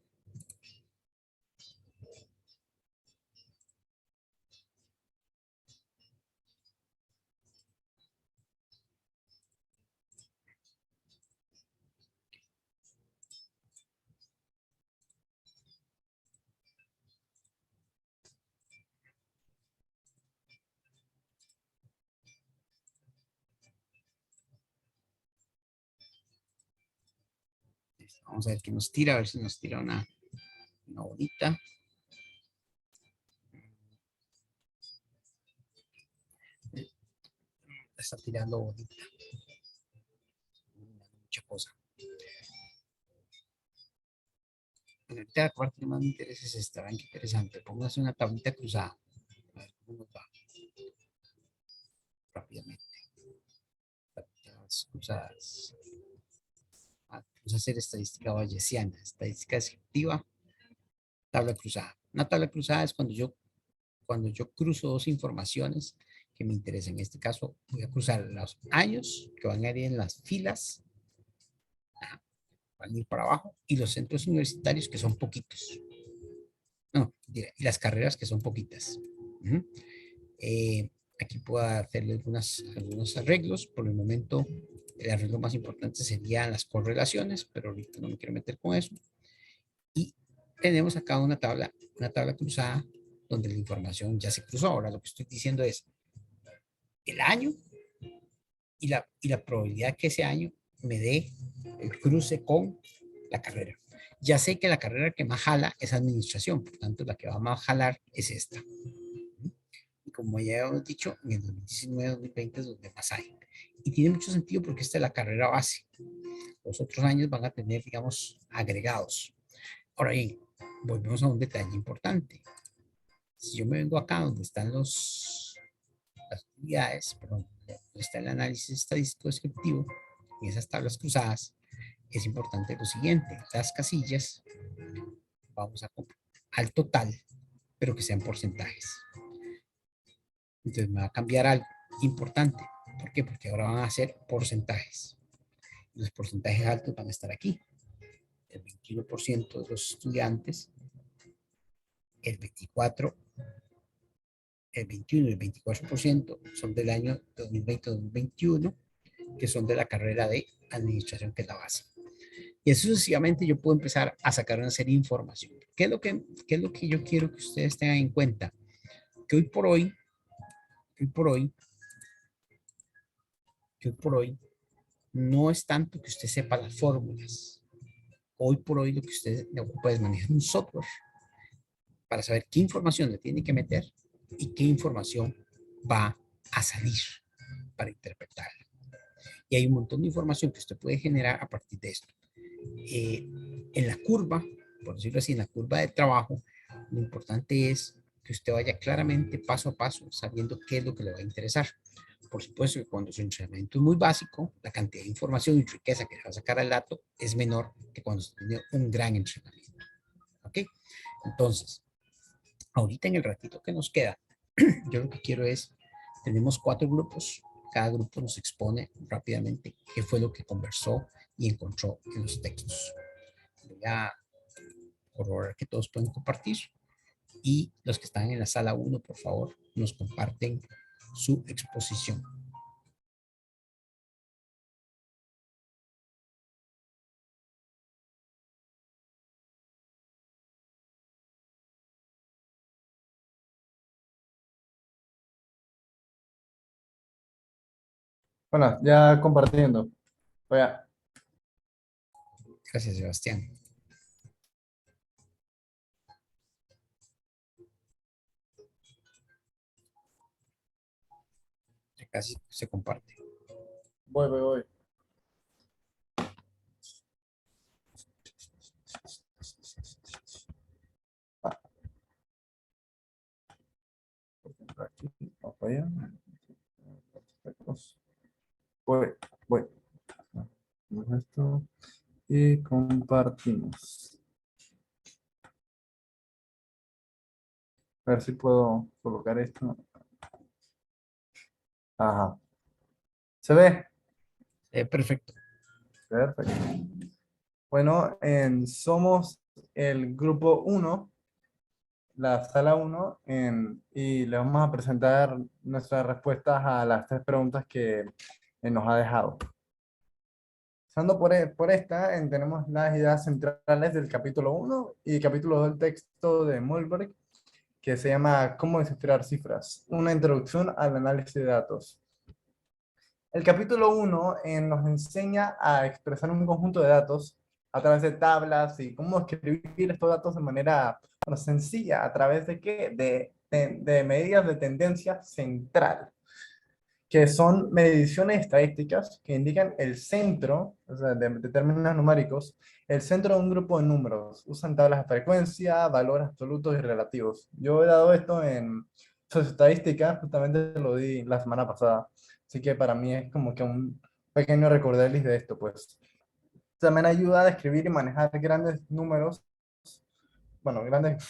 Vamos a ver qué nos tira, a ver si nos tira una bonita. Está tirando bonita. Mucha cosa. Ahorita la parte que más me interesa es esta. Vean qué interesante. Póngase una tablita cruzada. A ver cómo nos va rápidamente. Tablitas cruzadas. Vamos a hacer estadística bayesiana. Estadística descriptiva. Tabla cruzada. Una tabla cruzada es cuando yo cruzo dos informaciones que me interesan. En este caso, voy a cruzar los años que van a ir en las filas, van a ir para abajo, y los centros universitarios que son poquitos. No, y las carreras que son poquitas. Aquí puedo hacerle algunos arreglos. Por el momento, el arreglo más importante serían las correlaciones, pero ahorita no me quiero meter con eso. Y tenemos acá una tabla cruzada donde la información ya se cruzó. Ahora lo que estoy diciendo es el año y la probabilidad que ese año me dé el cruce con la carrera. Ya sé que la carrera que más jala es administración, por tanto la que va más jalar es esta. Y como ya hemos dicho, en el 2019-2020 es donde más hay. Y tiene mucho sentido porque esta es la carrera base. Los otros años van a tener, digamos, agregados. Ahora bien, volvemos a un detalle importante. Si yo me vengo acá donde están las unidades, perdón, donde está el análisis estadístico descriptivo, en esas tablas cruzadas, es importante lo siguiente: las casillas, vamos a al total, pero que sean porcentajes. Entonces me va a cambiar algo importante. ¿Por qué? Porque ahora van a ser porcentajes. Los porcentajes altos van a estar aquí. El 21% de los estudiantes, el 24%, el 21 y el 24% son del año 2020-2021, que son de la carrera de administración, que es la base. Y así sucesivamente yo puedo empezar a sacar una serie de información. ¿Qué es lo que yo quiero que ustedes tengan en cuenta? Que hoy por hoy, que hoy por hoy, no es tanto que usted sepa las fórmulas. Hoy por hoy lo que usted le ocupa es manejar un software para saber qué información le tiene que meter y qué información va a salir para interpretarla. Y hay un montón de información que usted puede generar a partir de esto. En la curva, por decirlo así, en la curva de trabajo, lo importante es que usted vaya claramente paso a paso sabiendo qué es lo que le va a interesar. Por supuesto que cuando su entrenamiento es muy básico, la cantidad de información y riqueza que le va a sacar al dato es menor que cuando se tiene un gran entrenamiento. ¿Ok? Entonces, ahorita en el ratito que nos queda, yo lo que quiero es, tenemos 4 grupos, cada grupo nos expone rápidamente qué fue lo que conversó y encontró en los textos. Voy a corroborar que todos pueden compartir y los que están en la sala 1, por favor, nos comparten su exposición. Bueno, ya compartiendo. Voy a- Gracias, Sebastián. Ya casi se comparte. voy. Ah, por aquí, vamos para allá. Voy, voy. Hacemos esto y compartimos. A ver si puedo colocar esto. Ajá. ¿Se ve? Perfecto. Perfecto. Bueno, somos el grupo uno, la sala uno, y le vamos a presentar nuestras respuestas a las 3 preguntas que nos ha dejado. Empezando por esta, tenemos las ideas centrales del capítulo uno y capítulo 2 del texto de Mulberg, que se llama ¿Cómo descifrar cifras? Una introducción al análisis de datos. El capítulo uno nos enseña a expresar un conjunto de datos a través de tablas y cómo escribir estos datos de manera, bueno, sencilla, a través de qué? De medidas de tendencia central, que son mediciones estadísticas que indican el centro, o sea, de términos numéricos, el centro de un grupo de números. Usan tablas de frecuencia, valores absolutos y relativos. Yo he dado esto en socioestadística, justamente lo di la semana pasada, así que para mí es como que un pequeño recorderis de esto, pues. También ayuda a describir y manejar grandes números, bueno, grandes,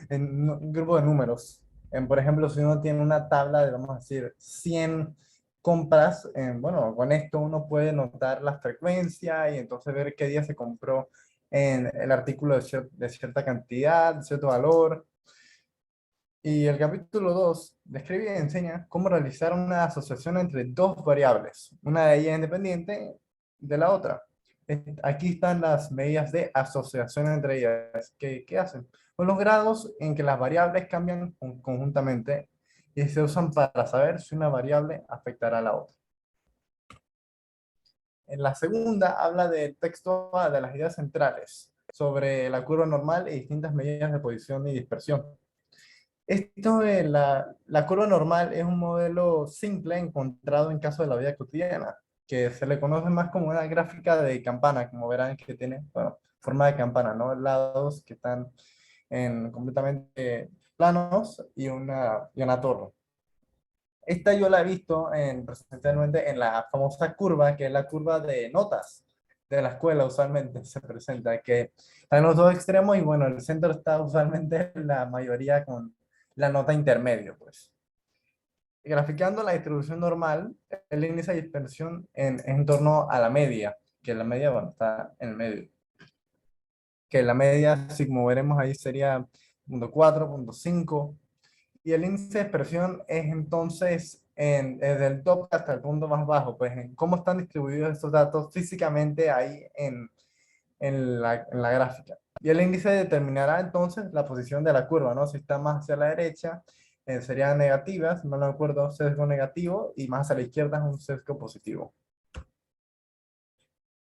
en un grupo de números. Por ejemplo, si uno tiene una tabla de, vamos a decir, 100 compras, bueno, con esto uno puede notar la frecuencia y entonces ver qué día se compró en el artículo de cierta cantidad, de cierto valor. Y el capítulo 2 describe y enseña cómo realizar una asociación entre dos variables, una de ellas independiente de la otra. Aquí están las medidas de asociación entre ellas. ¿Qué hacen? Son los grados en que las variables cambian conjuntamente y se usan para saber si una variable afectará a la otra. En la segunda habla del texto A, de las ideas centrales sobre la curva normal y distintas medidas de posición y dispersión. Esto de la curva normal es un modelo simple encontrado en caso de la vida cotidiana, que se le conoce más como una gráfica de campana, como verán que tiene, bueno, forma de campana, ¿no? Lados que están completamente planos y una torre. Esta yo la he visto presencialmente en la famosa curva, que es la curva de notas de la escuela usualmente se presenta, que está en los dos extremos y bueno, el centro está usualmente la mayoría con la nota intermedio, pues. Graficando la distribución normal, el índice de dispersión en torno a la media, que la media, bueno, está en el medio. Que la media, si como veremos ahí, sería 0.4, 0.5. Y el índice de dispersión es entonces desde el top hasta el punto más bajo, pues en cómo están distribuidos estos datos físicamente ahí en la gráfica. Y el índice determinará entonces la posición de la curva, ¿no? Si está más hacia la derecha, sería negativa, si no me acuerdo, sesgo negativo, y más hacia la izquierda es un sesgo positivo.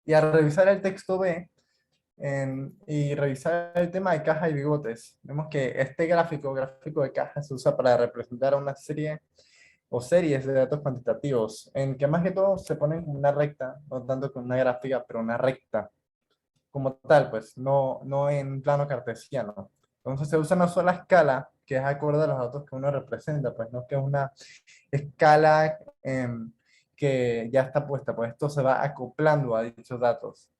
Y al revisar el texto B y revisar el tema de caja y bigotes, vemos que este gráfico de caja, se usa para representar una serie o series de datos cuantitativos, en que más que todo se ponen como una recta, no tanto como una gráfica, pero una recta como tal, pues no en plano cartesiano. Entonces se usa una sola escala que es acorde a los datos que uno representa, pues no que es una escala que ya está puesta, pues esto se va acoplando a dichos datos.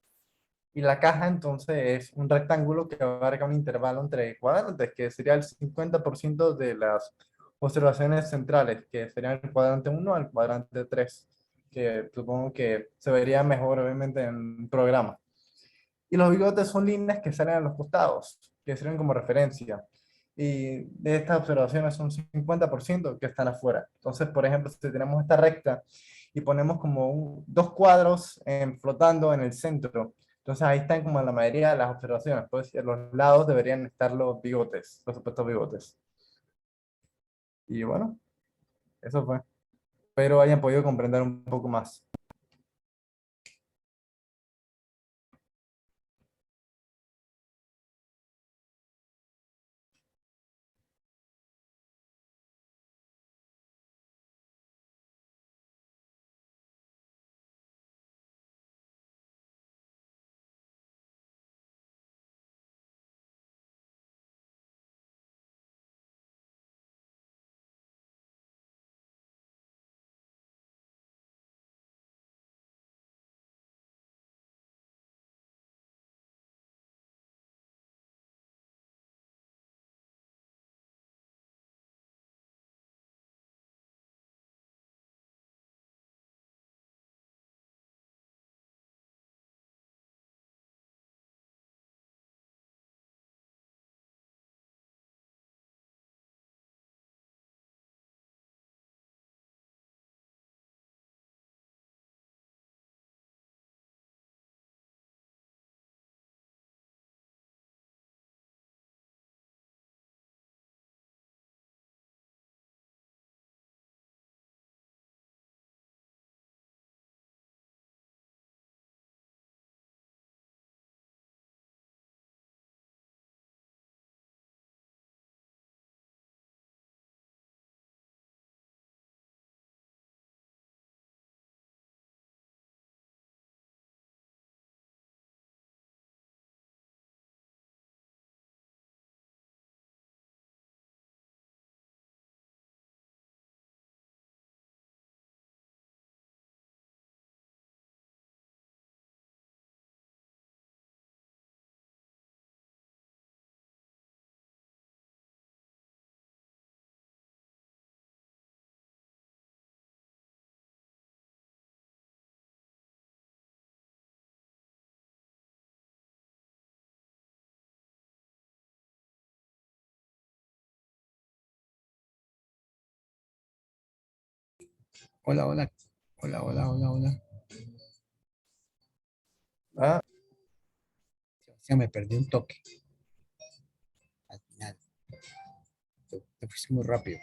Y la caja entonces es un rectángulo que abarca un intervalo entre cuadrantes, que sería el 50% de las observaciones centrales, que serían el cuadrante uno al cuadrante 3, que supongo que se vería mejor obviamente en un programa. Y los bigotes son líneas que salen a los costados, que sirven como referencia. Y de estas observaciones son 50% que están afuera. Entonces, por ejemplo, si tenemos esta recta y ponemos como dos cuadros flotando en el centro, entonces ahí están como la mayoría de las observaciones. Pues a los lados deberían estar los bigotes, los supuestos bigotes. Y bueno, eso fue. Espero hayan podido comprender un poco más. Hola, hola, hola, hola, hola, hola. Ah, Se me perdió un toque al final. Te fuiste muy rápido.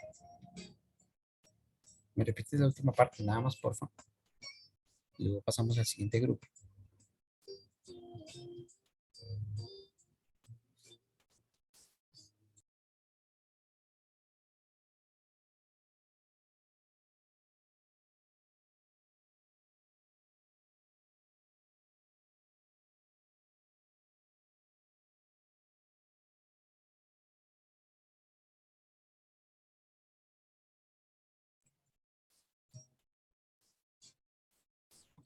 ¿Me repites la última parte nada más, por favor? Y luego pasamos al siguiente grupo.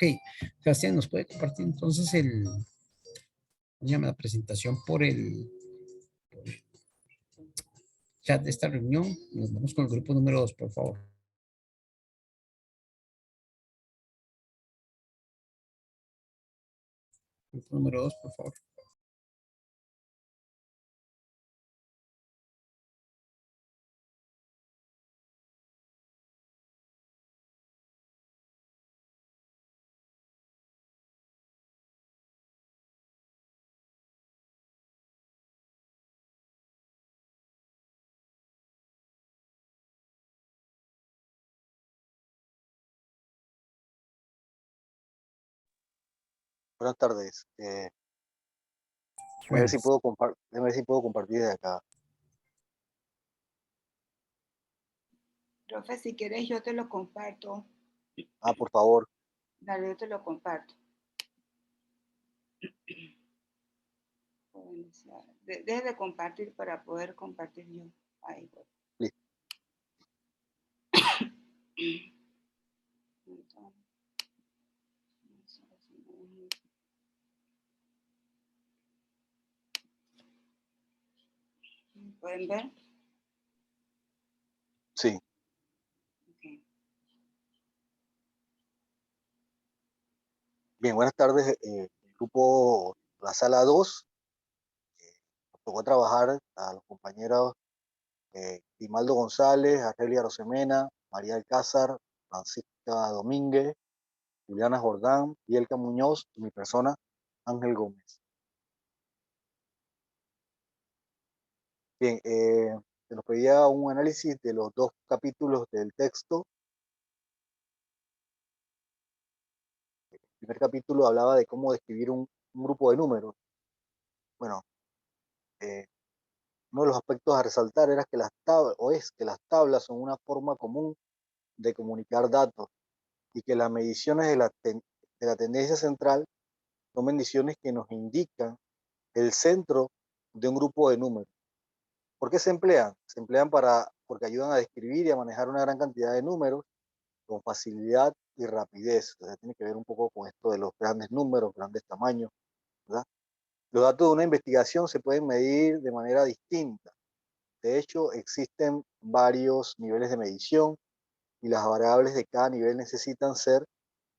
Ok, Sebastián, ¿nos puede compartir entonces ¿cómo se llama? La presentación por el chat de esta reunión? Nos vamos con el grupo número 2, por favor. Grupo número 2, por favor. Buenas tardes. A ver si Buenas. puedo déjame ver si puedo compartir de acá. Profe, si quieres yo te lo comparto. Ah, por favor. Dale, yo te lo comparto. Deje de compartir para poder compartir yo. Ahí voy. Listo. ¿Pueden ver? Sí. Okay. Bien, buenas tardes. Grupo La Sala 2. Nos tocó trabajar a los compañeros Grimaldo González, Argelia Rosemena, María Alcázar, Francisca Domínguez, Juliana Jordán, Bielka Muñoz y mi persona, Ángel Gómez. Bien, se nos pedía un análisis de los 2 capítulos del texto. El primer capítulo hablaba de cómo describir un grupo de números. Bueno, uno de los aspectos a resaltar era que las tablas son una forma común de comunicar datos y que las mediciones de la tendencia central son mediciones que nos indican el centro de un grupo de números. ¿Por qué se emplean? Se emplean porque ayudan a describir y a manejar una gran cantidad de números con facilidad y rapidez. O sea, tiene que ver un poco con esto de los grandes números, grandes tamaños, ¿verdad? Los datos de una investigación se pueden medir de manera distinta. De hecho, existen varios niveles de medición y las variables de cada nivel necesitan ser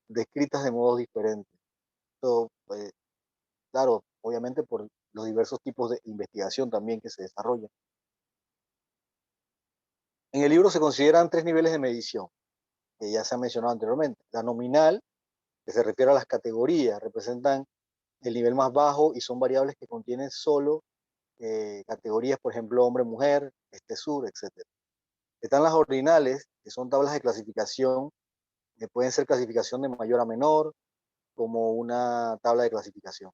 descritas de modos diferentes. Esto, claro, obviamente por los diversos tipos de investigación también que se desarrollan. En el libro se consideran 3 niveles de medición, que ya se han mencionado anteriormente. La nominal, que se refiere a las categorías, representan el nivel más bajo y son variables que contienen solo categorías, por ejemplo, hombre, mujer, este, sur, etc. Están las ordinales, que son tablas de clasificación, que pueden ser clasificación de mayor a menor, como una tabla de clasificación.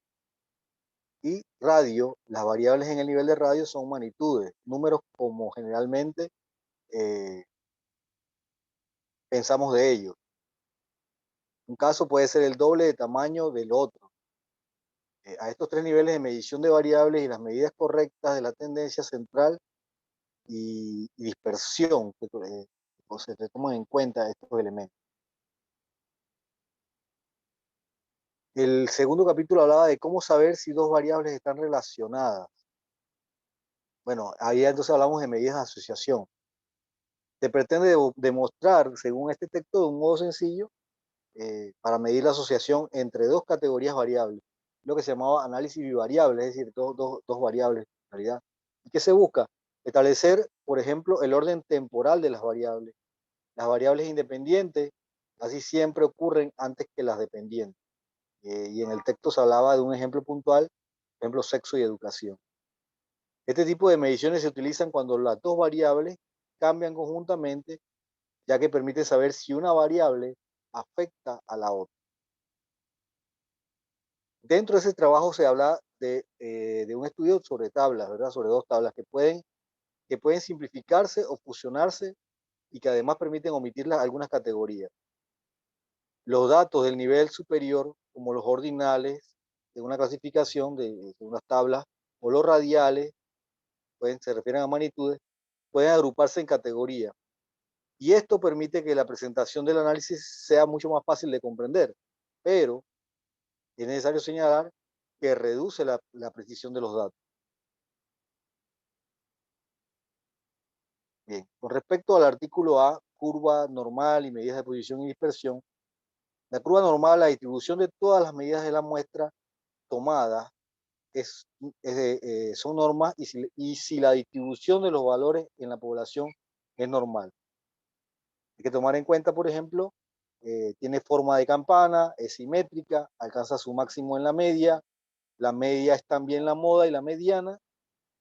Y radio, las variables en el nivel de radio son magnitudes, números como generalmente pensamos de ellos. Un caso puede ser el doble de tamaño del otro. A estos 3 niveles de medición de variables y las medidas correctas de la tendencia central y dispersión, se toman en cuenta estos elementos. El segundo capítulo hablaba de cómo saber si 2 variables están relacionadas. Bueno, ahí entonces hablamos de medidas de asociación. Se pretende demostrar, según este texto, de un modo sencillo, para medir la asociación entre 2 categorías variables, lo que se llamaba análisis bivariable, es decir, dos variables en realidad. ¿Y qué se busca? Establecer, por ejemplo, el orden temporal de las variables. Las variables independientes casi siempre ocurren antes que las dependientes. Y en el texto se hablaba de un ejemplo puntual, por ejemplo, sexo y educación. Este tipo de mediciones se utilizan cuando las 2 variables cambian conjuntamente, ya que permite saber si una variable afecta a la otra. Dentro de ese trabajo se habla de un estudio sobre tablas, ¿verdad? Sobre 2 tablas que pueden simplificarse o fusionarse y que además permiten omitir algunas categorías. Los datos del nivel superior, como los ordinales de una clasificación de unas tablas, o los radiales, se refieren a magnitudes, pueden agruparse en categorías. Y esto permite que la presentación del análisis sea mucho más fácil de comprender. pero es necesario señalar que reduce la precisión de los datos. Bien, con respecto al artículo A, curva normal y medidas de posición y dispersión, la curva normal, la distribución de todas las medidas de la muestra tomadas son normas y si la distribución de los valores en la población es normal. Hay que tomar en cuenta, por ejemplo, tiene forma de campana, es simétrica, alcanza su máximo en la media es también la moda y la mediana,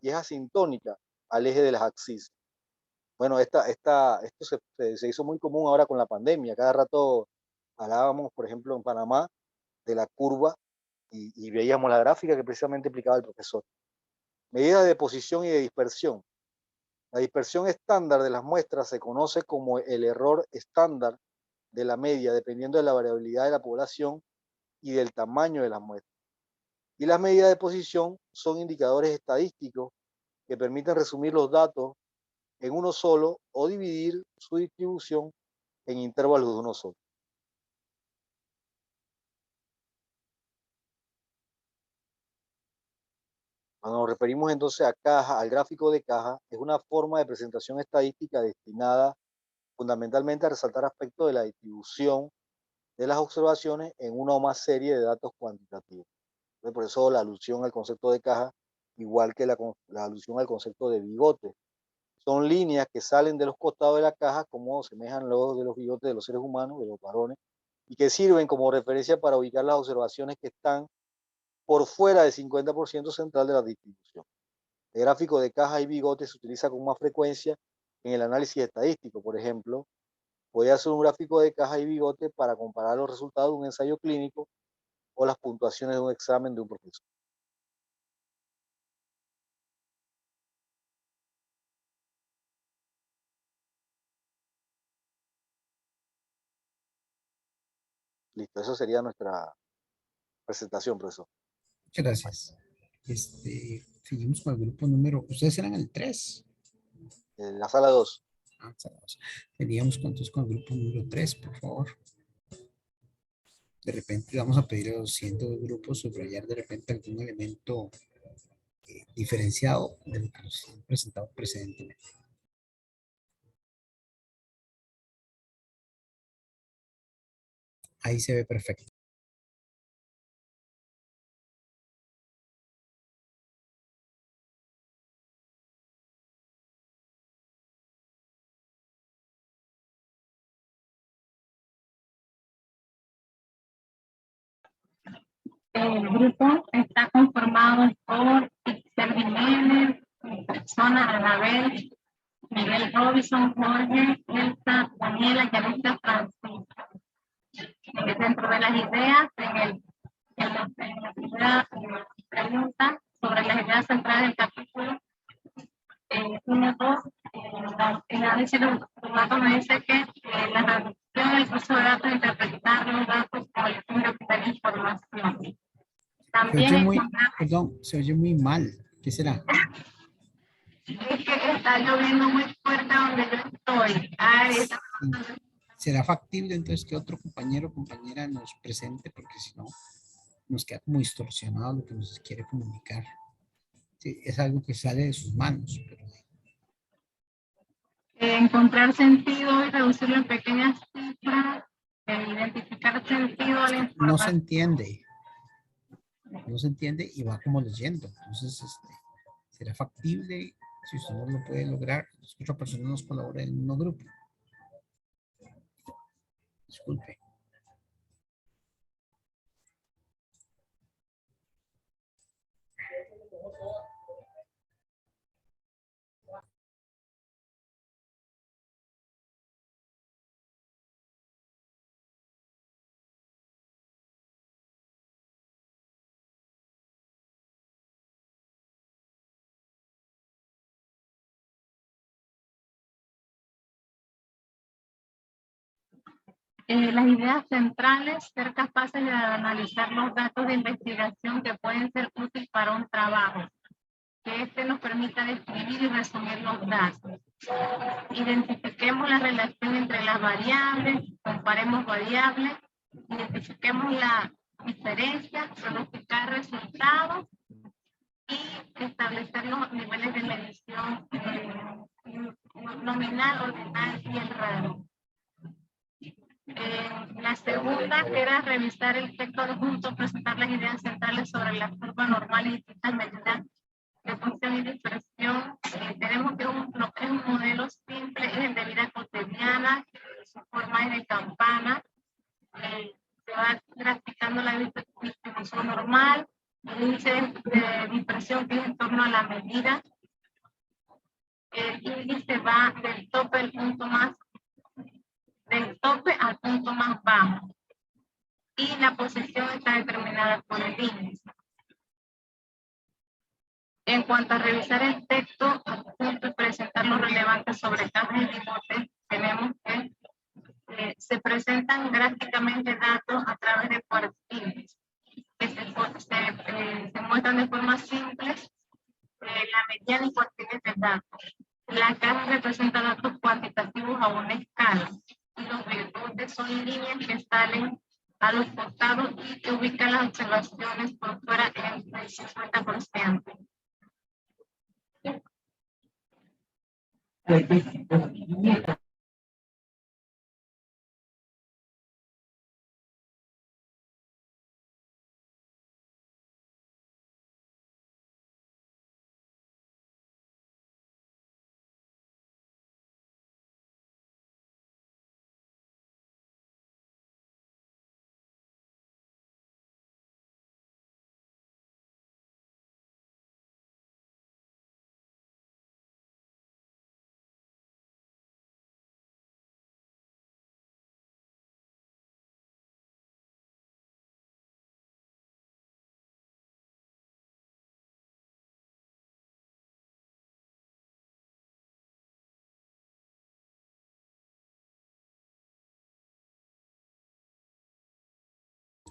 y es asintónica al eje de las axis. Bueno, esto se hizo muy común ahora con la pandemia. Cada rato hablábamos, por ejemplo, en Panamá, de la curva y veíamos la gráfica que precisamente explicaba el profesor. Medidas de posición y de dispersión. La dispersión estándar de las muestras se conoce como el error estándar de la media, dependiendo de la variabilidad de la población y del tamaño de las muestras. Y las medidas de posición son indicadores estadísticos que permiten resumir los datos en uno solo o dividir su distribución en intervalos de uno solo. Cuando nos referimos entonces a caja, al gráfico de caja, es una forma de presentación estadística destinada fundamentalmente a resaltar aspectos de la distribución de las observaciones en una o más serie de datos cuantitativos. Entonces, por eso la alusión al concepto de caja, igual que la alusión al concepto de bigote. Son líneas que salen de los costados de la caja como semejan los de los bigotes de los seres humanos, de los varones, y que sirven como referencia para ubicar las observaciones que están por fuera del 50% central de la distribución. El gráfico de caja y bigote se utiliza con más frecuencia en el análisis estadístico. Por ejemplo, puede hacer un gráfico de caja y bigote para comparar los resultados de un ensayo clínico o las puntuaciones de un examen de un profesor. Listo, eso sería nuestra presentación, profesor. Muchas gracias. Seguimos con el grupo número, ustedes eran el 3. La sala 2. Seguíamos con el grupo número 3, por favor. De repente vamos a pedir a los siguientes grupos subrayar de repente algún elemento diferenciado de lo que nos han presentado precedentemente. Ahí se ve perfecto. El grupo está conformado por Ixel Jiménez, persona Anabel, Miguel Robinson, Jorge, Elsa, Daniela, Yaritza, Francisca. Dentro de las ideas, en la primera pregunta sobre las ideas centrales del capítulo 1.2, el análisis de los datos me dice que la reducción del uso de datos, interpretar los datos como el fin de obtener información. También se oye muy mal. ¿Qué será? Es que está lloviendo muy fuerte donde yo estoy. ¿Será factible entonces que otro compañero o compañera nos presente? Porque si no, nos queda como distorsionado lo que nos quiere comunicar. Sí, es algo que sale de sus manos. Pero... encontrar sentido y reducirlo en pequeñas cifras, identificar sentido a la información. No se entiende. No se entiende y va como leyendo. Entonces, ¿será factible? Si usted no lo puede lograr, que otra persona nos colabore en el mismo grupo. Disculpe. Las ideas centrales, ser capaces de analizar los datos de investigación que pueden ser útiles para un trabajo, que nos permita describir y resumir los datos. Identifiquemos la relación entre las variables, comparemos variables, identifiquemos verifiquemos la diferencia, pronosticar resultados y establecer los niveles de medición nominal, ordinal y el raro. La segunda era revisar el texto adjunto, presentar las ideas centrales sobre la curva normal y distintas medidas de función y dispersión. Tenemos que es un modelo simple, es el de vida cotidiana, su forma es de campana, se va graficando la distribución normal, el índice de dispersión que es en torno a la medida, el índice va del tope al punto más bajo y la posición está determinada por el índice. En cuanto a revisar el texto adjunto y presentar lo relevante sobre cajas y limotes, tenemos que se presentan gráficamente datos a través de cuartiles que se muestran de forma simple la mediana y cuartiles de datos. La caja representa datos cuantitativos a una escala y los bigotes son líneas que salen a los costados y que ubican las observaciones por fuera en el 50%.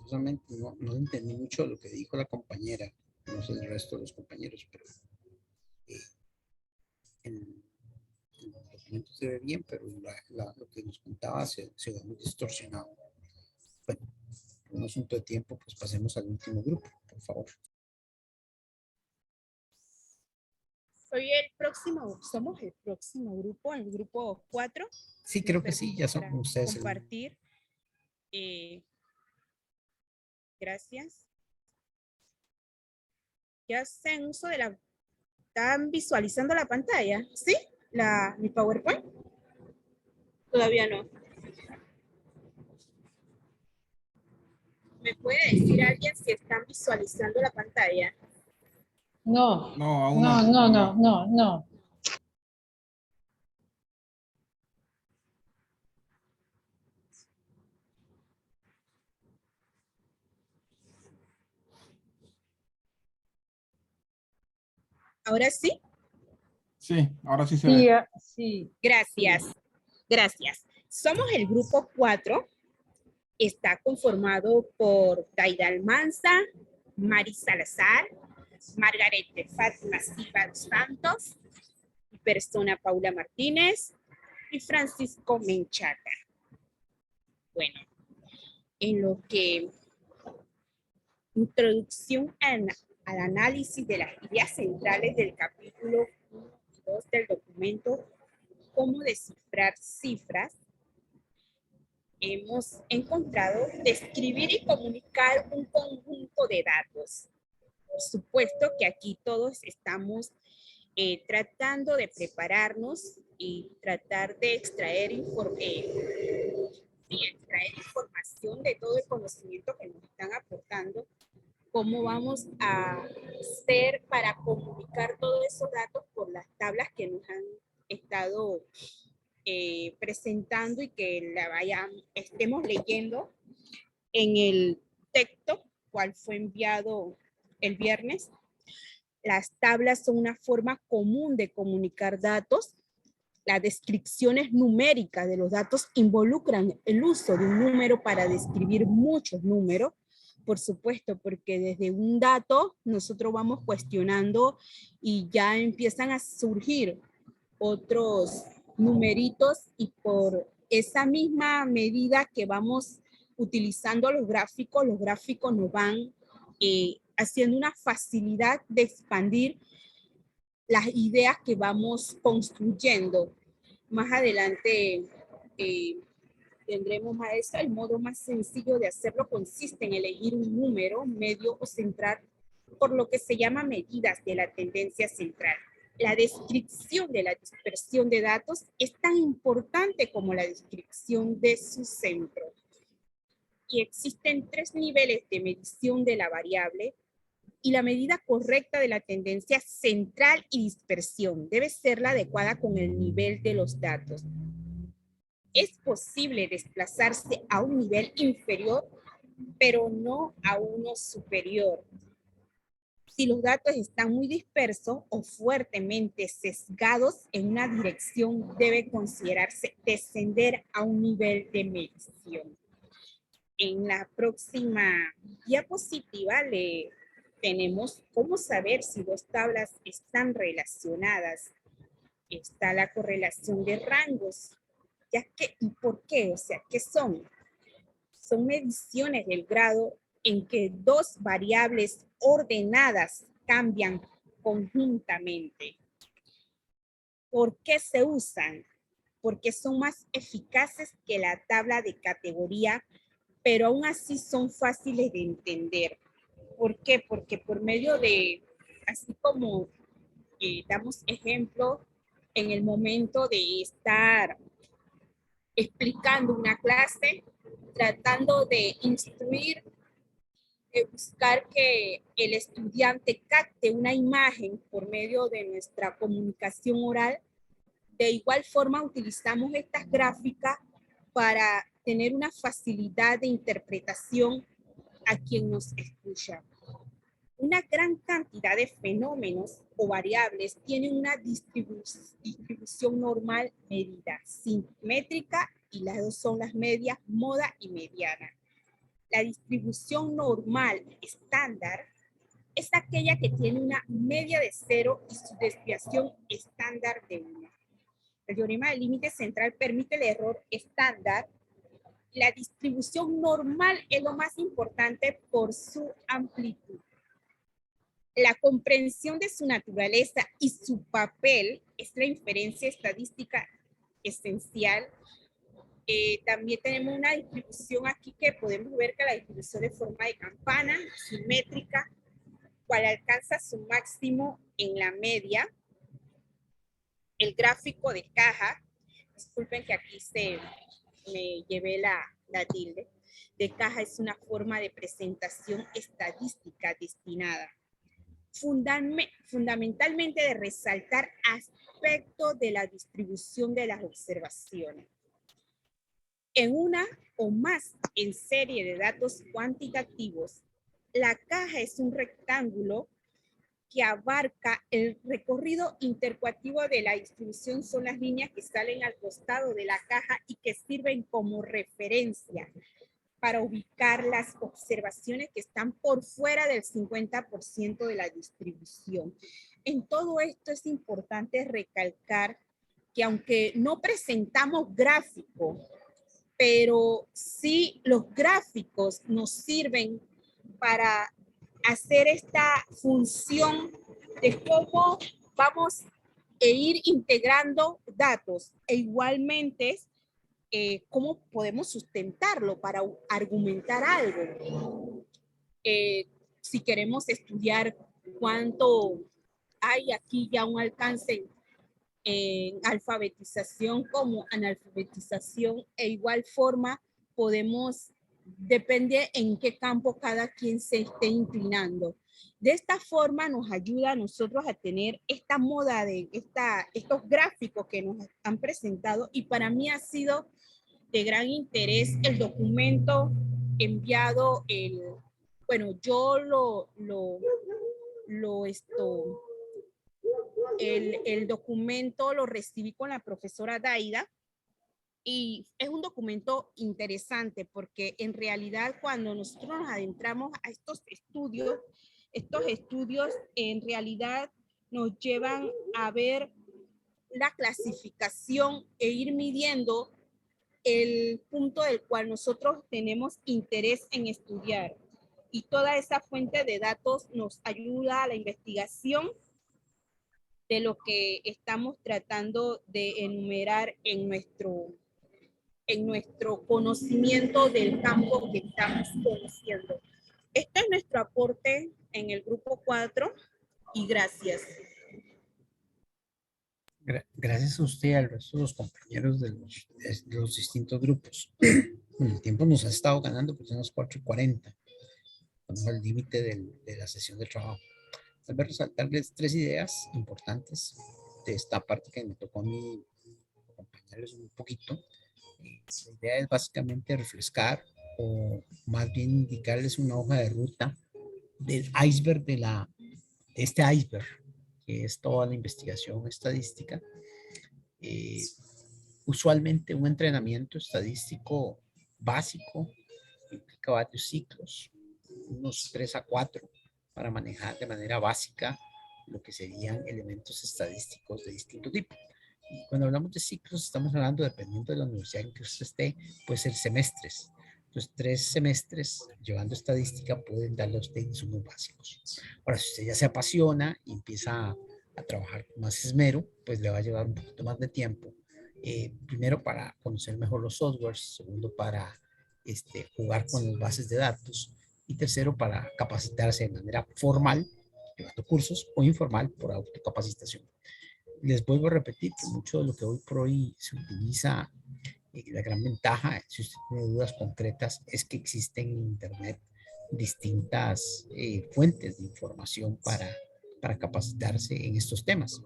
No entendí mucho lo que dijo la compañera, no sé el resto de los compañeros, pero en el documento se ve bien, pero lo que nos contaba se ve muy distorsionado. Bueno, por un asunto de tiempo, pues pasemos al último grupo, por favor. Somos el próximo grupo, el grupo 4. Sí, creo que sí, ya son Para ustedes. compartir. Gracias. Ya hacen uso de la... ¿Están visualizando la pantalla? ¿Sí? ¿Mi PowerPoint? Todavía no. ¿Me puede decir alguien si están visualizando la pantalla? No, No, aún no. ¿Ahora sí? Sí, ahora sí se ve. Sí. Gracias. Somos el grupo 4. Está conformado por Daida Almanza, Mari Salazar, Margaret de Fátima Silva dos Santos, persona Paula Martínez y Francisco Menchaca. Bueno, en lo que introducción al análisis de las ideas centrales del capítulo 1 y 2 del documento, cómo descifrar cifras, hemos encontrado describir y comunicar un conjunto de datos. Por supuesto que aquí todos estamos tratando de prepararnos y tratar de extraer información de todo el conocimiento que nos están aportando, cómo vamos a hacer para comunicar todos esos datos por las tablas que nos han estado presentando y que estemos leyendo en el texto, cual fue enviado el viernes. Las tablas son una forma común de comunicar datos. Las descripciones numéricas de los datos involucran el uso de un número para describir muchos números, por supuesto, porque desde un dato nosotros vamos cuestionando y ya empiezan a surgir otros numeritos y por esa misma medida que vamos utilizando los gráficos nos van haciendo una facilidad de expandir las ideas que vamos construyendo. Más adelante tendremos a eso. El modo más sencillo de hacerlo consiste en elegir un número, medio o central, por lo que se llama medidas de la tendencia central. La descripción de la dispersión de datos es tan importante como la descripción de su centro. Y existen 3 niveles de medición de la variable, y la medida correcta de la tendencia central y dispersión debe ser la adecuada con el nivel de los datos. Es posible desplazarse a un nivel inferior, pero no a uno superior. Si los datos están muy dispersos o fuertemente sesgados en una dirección, debe considerarse descender a un nivel de medición. En la próxima diapositiva tenemos cómo saber si 2 tablas están relacionadas. Está la correlación de rangos. ¿Ya qué y por qué? O sea, ¿qué son? Son mediciones del grado en que 2 variables ordenadas cambian conjuntamente. ¿Por qué se usan? Porque son más eficaces que la tabla de categoría, pero aún así son fáciles de entender. ¿Por qué? Porque por medio de, así como damos ejemplo en el momento de estar explicando una clase, tratando de instruir, de buscar que el estudiante capte una imagen por medio de nuestra comunicación oral. De igual forma utilizamos estas gráficas para tener una facilidad de interpretación a quien nos escucha. Una gran cantidad de fenómenos o variables tienen una distribución normal medida, simétrica, y las dos son las medias, moda y mediana. La distribución normal estándar es aquella que tiene una media de 0 y su desviación estándar de 1. El teorema del límite central permite el error estándar. La distribución normal es lo más importante por su amplitud. La comprensión de su naturaleza y su papel es la inferencia estadística esencial. También tenemos una distribución aquí que podemos ver que la distribución de forma de campana, simétrica, cual alcanza su máximo en la media. El gráfico de caja, disculpen que aquí me llevé la tilde, de caja es una forma de presentación estadística destinada fundamentalmente de resaltar aspectos de la distribución de las observaciones. En una o más en serie de datos cuantitativos, la caja es un rectángulo que abarca el recorrido intercuativo de la distribución. Son las líneas que salen al costado de la caja y que sirven como referencia para ubicar las observaciones que están por fuera del 50% de la distribución. En todo esto es importante recalcar que aunque no presentamos gráficos, pero sí los gráficos nos sirven para hacer esta función de cómo vamos a ir integrando datos e igualmente cómo podemos sustentarlo para argumentar algo. Si queremos estudiar cuánto hay aquí ya un alcance en alfabetización como analfabetización, e igual forma podemos, depende en qué campo cada quien se esté inclinando. De esta forma nos ayuda a nosotros a tener esta moda de estos gráficos que nos han presentado, y para mí ha sido de gran interés el documento enviado, yo el documento lo recibí con la profesora Daida, y es un documento interesante porque en realidad cuando nosotros nos adentramos a estos estudios en realidad nos llevan a ver la clasificación e ir midiendo el punto del cual nosotros tenemos interés en estudiar. Y toda esa fuente de datos nos ayuda a la investigación de lo que estamos tratando de enumerar en nuestro conocimiento del campo que estamos conociendo. Este es nuestro aporte en el grupo 4 y gracias. Gracias a usted y al resto de los compañeros de los distintos grupos. El tiempo nos ha estado ganando, pues son las 4:40. Estamos al límite de la sesión de trabajo. Tal vez resaltarles 3 ideas importantes de esta parte que me tocó a mí acompañarles un poquito. La idea es básicamente refrescar o más bien indicarles una hoja de ruta del iceberg de este iceberg, que es toda la investigación estadística. Usualmente un entrenamiento estadístico básico implica varios ciclos, unos 3 a 4, para manejar de manera básica lo que serían elementos estadísticos de distinto tipo. Y cuando hablamos de ciclos, estamos hablando, dependiendo de la universidad en que usted esté, puede ser semestres. Entonces, 3 semestres llevando estadística pueden darle a usted insumos básicos. Ahora, si usted ya se apasiona y empieza a trabajar con más esmero, pues le va a llevar un poquito más de tiempo. Primero, para conocer mejor los softwares. Segundo, para jugar con las bases de datos. Y tercero, para capacitarse de manera formal, llevando cursos, o informal por autocapacitación. Les vuelvo a repetir que mucho de lo que hoy por hoy se utiliza, la gran ventaja, si usted tiene dudas concretas, es que existen en Internet distintas fuentes de información para capacitarse en estos temas.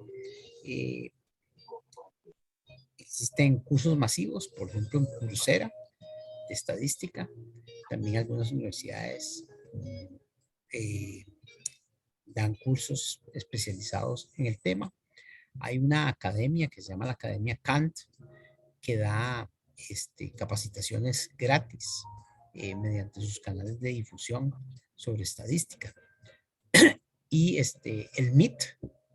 Existen cursos masivos, por ejemplo en Coursera, de estadística. También algunas universidades dan cursos especializados en el tema. Hay una academia que se llama la Academia Kant, que da capacitaciones gratis mediante sus canales de difusión sobre estadística. Y el MIT,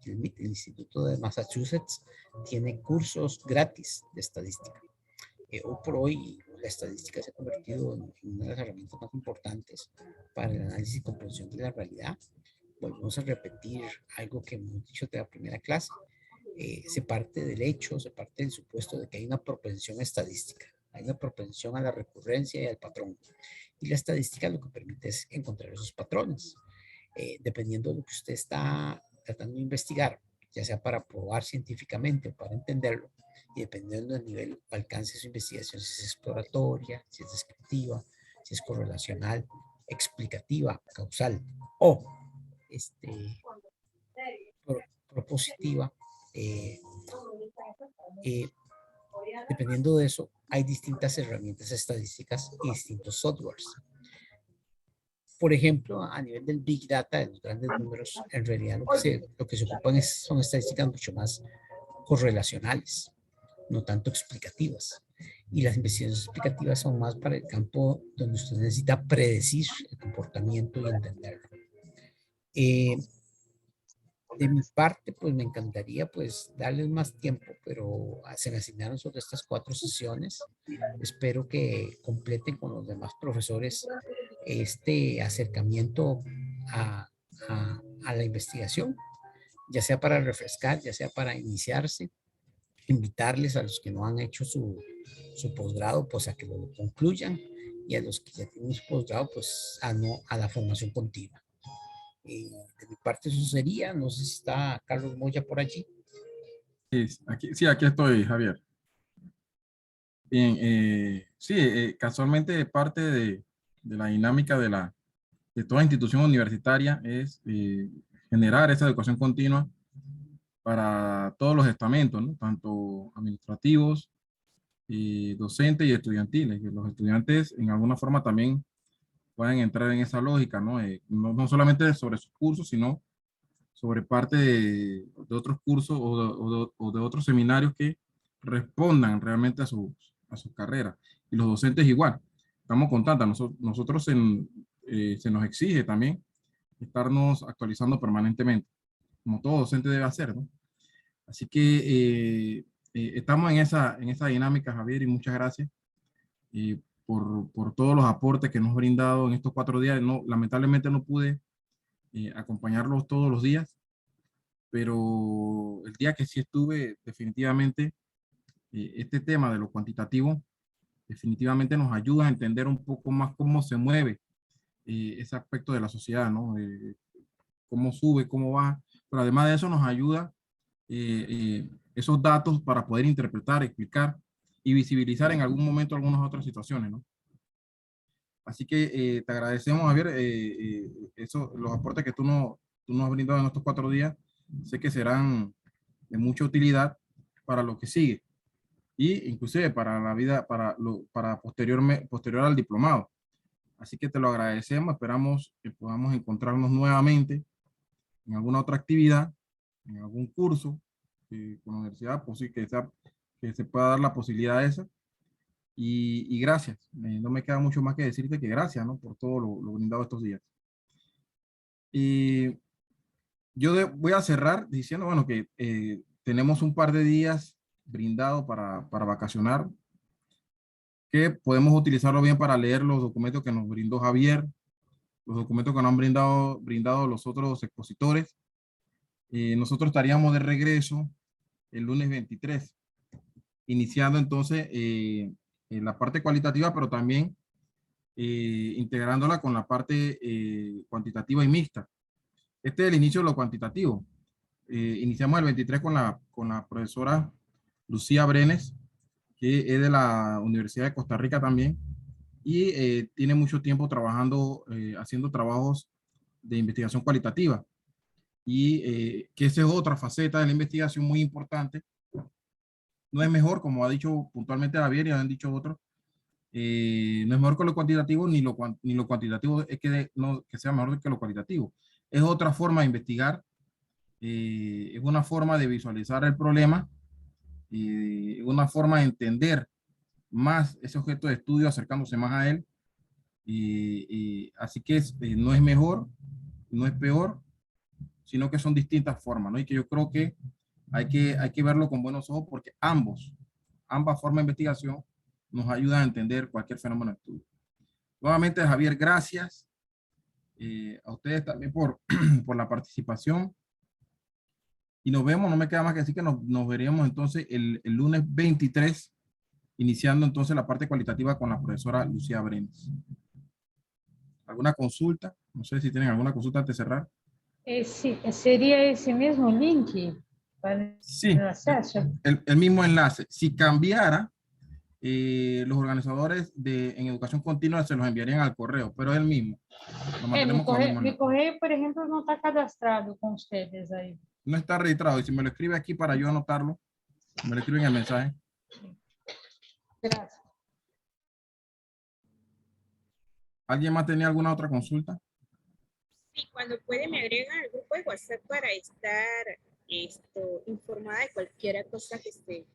el Instituto de Massachusetts, tiene cursos gratis de estadística. Hoy por hoy la estadística se ha convertido en una de las herramientas más importantes para el análisis y comprensión de la realidad. Volvemos a repetir algo que hemos dicho de la primera clase. Se parte del hecho, se parte del supuesto de que hay una propensión estadística, hay una propensión a la recurrencia y al patrón. Y la estadística lo que permite es encontrar esos patrones. Dependiendo de lo que usted está tratando de investigar, ya sea para probar científicamente o para entenderlo, y dependiendo del nivel o alcance de su investigación, si es exploratoria, si es descriptiva, si es correlacional, explicativa, causal o propositiva, dependiendo de eso, hay distintas herramientas estadísticas y distintos softwares. Por ejemplo, a nivel del Big Data, de los grandes números, en realidad lo que se ocupan son estadísticas mucho más correlacionales, no tanto explicativas. Y las investigaciones explicativas son más para el campo donde usted necesita predecir el comportamiento y entenderlo. De mi parte, pues me encantaría pues darles más tiempo, pero se me asignaron sobre estas 4 sesiones. Espero que completen con los demás profesores este acercamiento a la investigación, ya sea para refrescar, ya sea para iniciarse, invitarles a los que no han hecho su posgrado, pues a que lo concluyan, y a los que ya tienen su posgrado, pues a la formación continua. De mi parte eso sería. No sé si está Carlos Moya por allí. Sí, aquí estoy, Javier. Bien, sí, casualmente parte de la dinámica de toda institución universitaria es generar esa educación continua para todos los estamentos, ¿no? Tanto administrativos, docentes y estudiantiles. Que los estudiantes en alguna forma también puedan entrar en esa lógica, ¿no? No solamente sobre sus cursos, sino sobre parte de otros cursos o de otros seminarios que respondan realmente a sus carreras. Y los docentes igual. Estamos contentos. Nosotros se nos exige también estarnos actualizando permanentemente, como todo docente debe hacer, ¿no? Así que estamos en esa dinámica, Javier, y muchas gracias por todos los aportes que nos ha brindado en estos 4 días. No, lamentablemente no pude acompañarlos todos los días, pero el día que sí estuve, definitivamente, este tema de lo cuantitativo definitivamente nos ayuda a entender un poco más cómo se mueve ese aspecto de la sociedad, ¿no? Cómo sube, cómo baja, pero además de eso nos ayuda esos datos para poder interpretar, explicar y visibilizar en algún momento algunas otras situaciones, ¿no? Así que te agradecemos, Javier, los aportes que tú nos has brindado en estos 4 días. Sé que serán de mucha utilidad para lo que sigue y inclusive para la vida, para posterior al diplomado. Así que te lo agradecemos, esperamos que podamos encontrarnos nuevamente en alguna otra actividad, en algún curso con la universidad, pues sí, que se pueda dar la posibilidad de esa. Y gracias, no me queda mucho más que decirte que gracias, ¿no? Por todo lo brindado estos días. Y voy a cerrar diciendo, bueno, que tenemos un par de días brindados para vacacionar, que podemos utilizarlo bien para leer los documentos que nos brindó Javier, los documentos que nos han brindado los otros expositores. Nosotros estaríamos de regreso el lunes 23, iniciando entonces en la parte cualitativa, pero también integrándola con la parte cuantitativa y mixta. Este es el inicio de lo cuantitativo. Iniciamos el 23 con la profesora Lucía Brenes, que es de la Universidad de Costa Rica también, y tiene mucho tiempo trabajando, haciendo trabajos de investigación cualitativa. Y que esa es otra faceta de la investigación muy importante. No es mejor, como ha dicho puntualmente Javier y han dicho otros, no es mejor que lo cuantitativo, ni lo cuantitativo es que sea mejor que lo cualitativo. Es otra forma de investigar, es una forma de visualizar el problema, es una forma de entender más ese objeto de estudio, acercándose más a él. Así que no es mejor, no es peor, sino que son distintas formas, ¿no? Y que yo creo que hay que verlo con buenos ojos porque ambas formas de investigación nos ayudan a entender cualquier fenómeno de estudio. Nuevamente, Javier, gracias. A ustedes también por la participación. Y nos vemos, no me queda más que decir que nos veríamos entonces el lunes 23, iniciando entonces la parte cualitativa con la profesora Lucía Brenes. ¿Alguna consulta? No sé si tienen alguna consulta antes de cerrar. Sí, sería ese mismo link para Sí, el acceso. el mismo enlace. Si cambiara, los organizadores en educación continua se los enviarían al correo, pero es el mismo. Lo mantenemos con el mismo Mi enlace. correo, por ejemplo, no está cadastrado con ustedes ahí. No está registrado. Y si me lo escribe aquí para yo anotarlo, me lo escriben en el mensaje. Gracias. ¿Alguien más tenía alguna otra consulta? Sí, cuando puede me agregan al grupo de WhatsApp para estar informada de cualquier cosa que se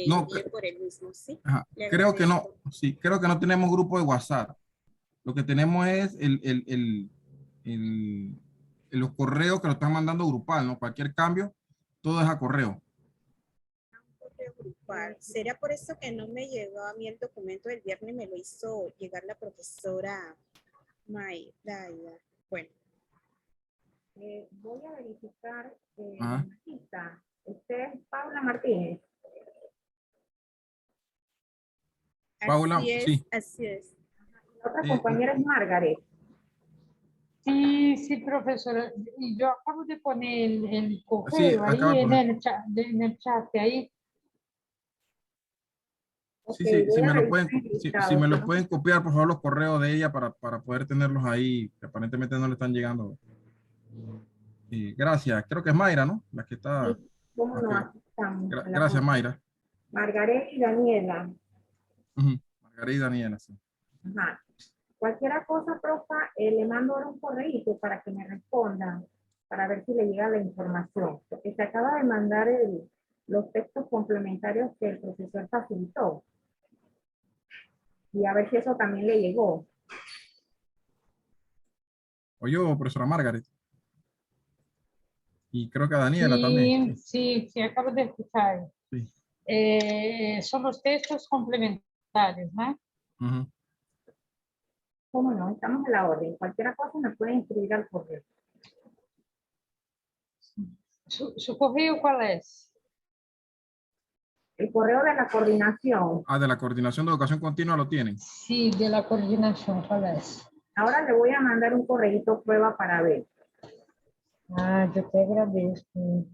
No, envíe por el mismo, ¿sí? ajá, Le creo que no. agradezco. Sí, creo que no tenemos grupo de WhatsApp. Lo que tenemos es los correos que lo están mandando grupal, ¿no? Cualquier cambio, todo es a correo. Correo grupal. ¿Será por eso que no me llegó a mí el documento del viernes? Me lo hizo llegar la profesora Maydaya. Bueno. Voy a verificar Ajá. la cita. Usted es Paula Martínez. Paula, Así es, sí. así es. La otra compañera es Margaret. Sí, sí, profesora. Y yo acabo de poner el correo Sí, acaba de ahí poner. en el chat ahí. Sí, Ok, sí, voy a revisar el si listado. me los pueden copiar, por favor, los correos de ella para poder tenerlos ahí, que aparentemente no le están llegando. Gracias. Creo que es Mayra, ¿no? La que está. Sí, cómo Ok. no, aquí estamos. A la Gracias, Mayra. Margaret y Daniela. Margarita y Daniela, sí. Ajá. Cualquier cosa, profa, le mando ahora un correo para que me respondan, para ver si le llega la información. Porque se acaba de mandar los textos complementarios que el profesor facilitó. Y a ver si eso también le llegó. Oye, profesora Margaret. Y creo que a Daniela también. Sí, sí, acabo de escuchar. Sí. Son los textos complementarios, ¿no? Ujú. ¿Cómo no? Estamos a la orden. Cualquier cosa me pueden escribir al correo. ¿Su correo cuál es? El correo de la coordinación. Ah, de la Coordinación de Educación Continua lo tienen. Sí, de la coordinación, ¿cuál es? Ahora le voy a mandar un correíto prueba para ver. Ah, yo te agradezco.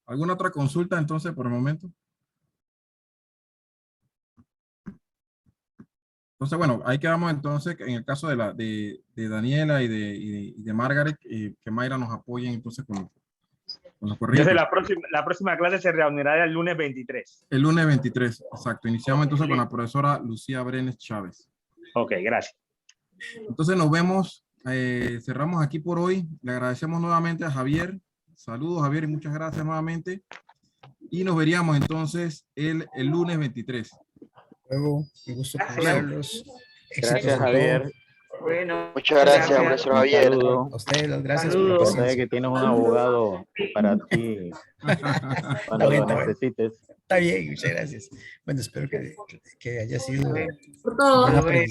¿Alguna otra consulta entonces por el momento? Entonces, bueno, ahí quedamos entonces en el caso de Daniela y de Margaret, que Mayra nos apoye entonces con los correos. Entonces la próxima clase se reunirá el lunes 23. El lunes 23, exacto. Iniciamos entonces con la profesora Lucía Brenes Chávez. Ok, gracias. Entonces nos vemos, cerramos aquí por hoy. Le agradecemos nuevamente a Javier. Saludos, Javier, y muchas gracias nuevamente. Y nos veríamos entonces el lunes 23. Luego, un gusto conocerlos. Gracias, Éxitos en Javier. todo. Bueno, Muchas gracias, profesor Un Javier. saludo. A ustedes las gracias por la Saludos. Sé paciencia. que tienes un abogado para ti cuando lo Bueno, necesites. está bien, muchas gracias. Bueno, espero que haya sido por todo. buen aprendizaje.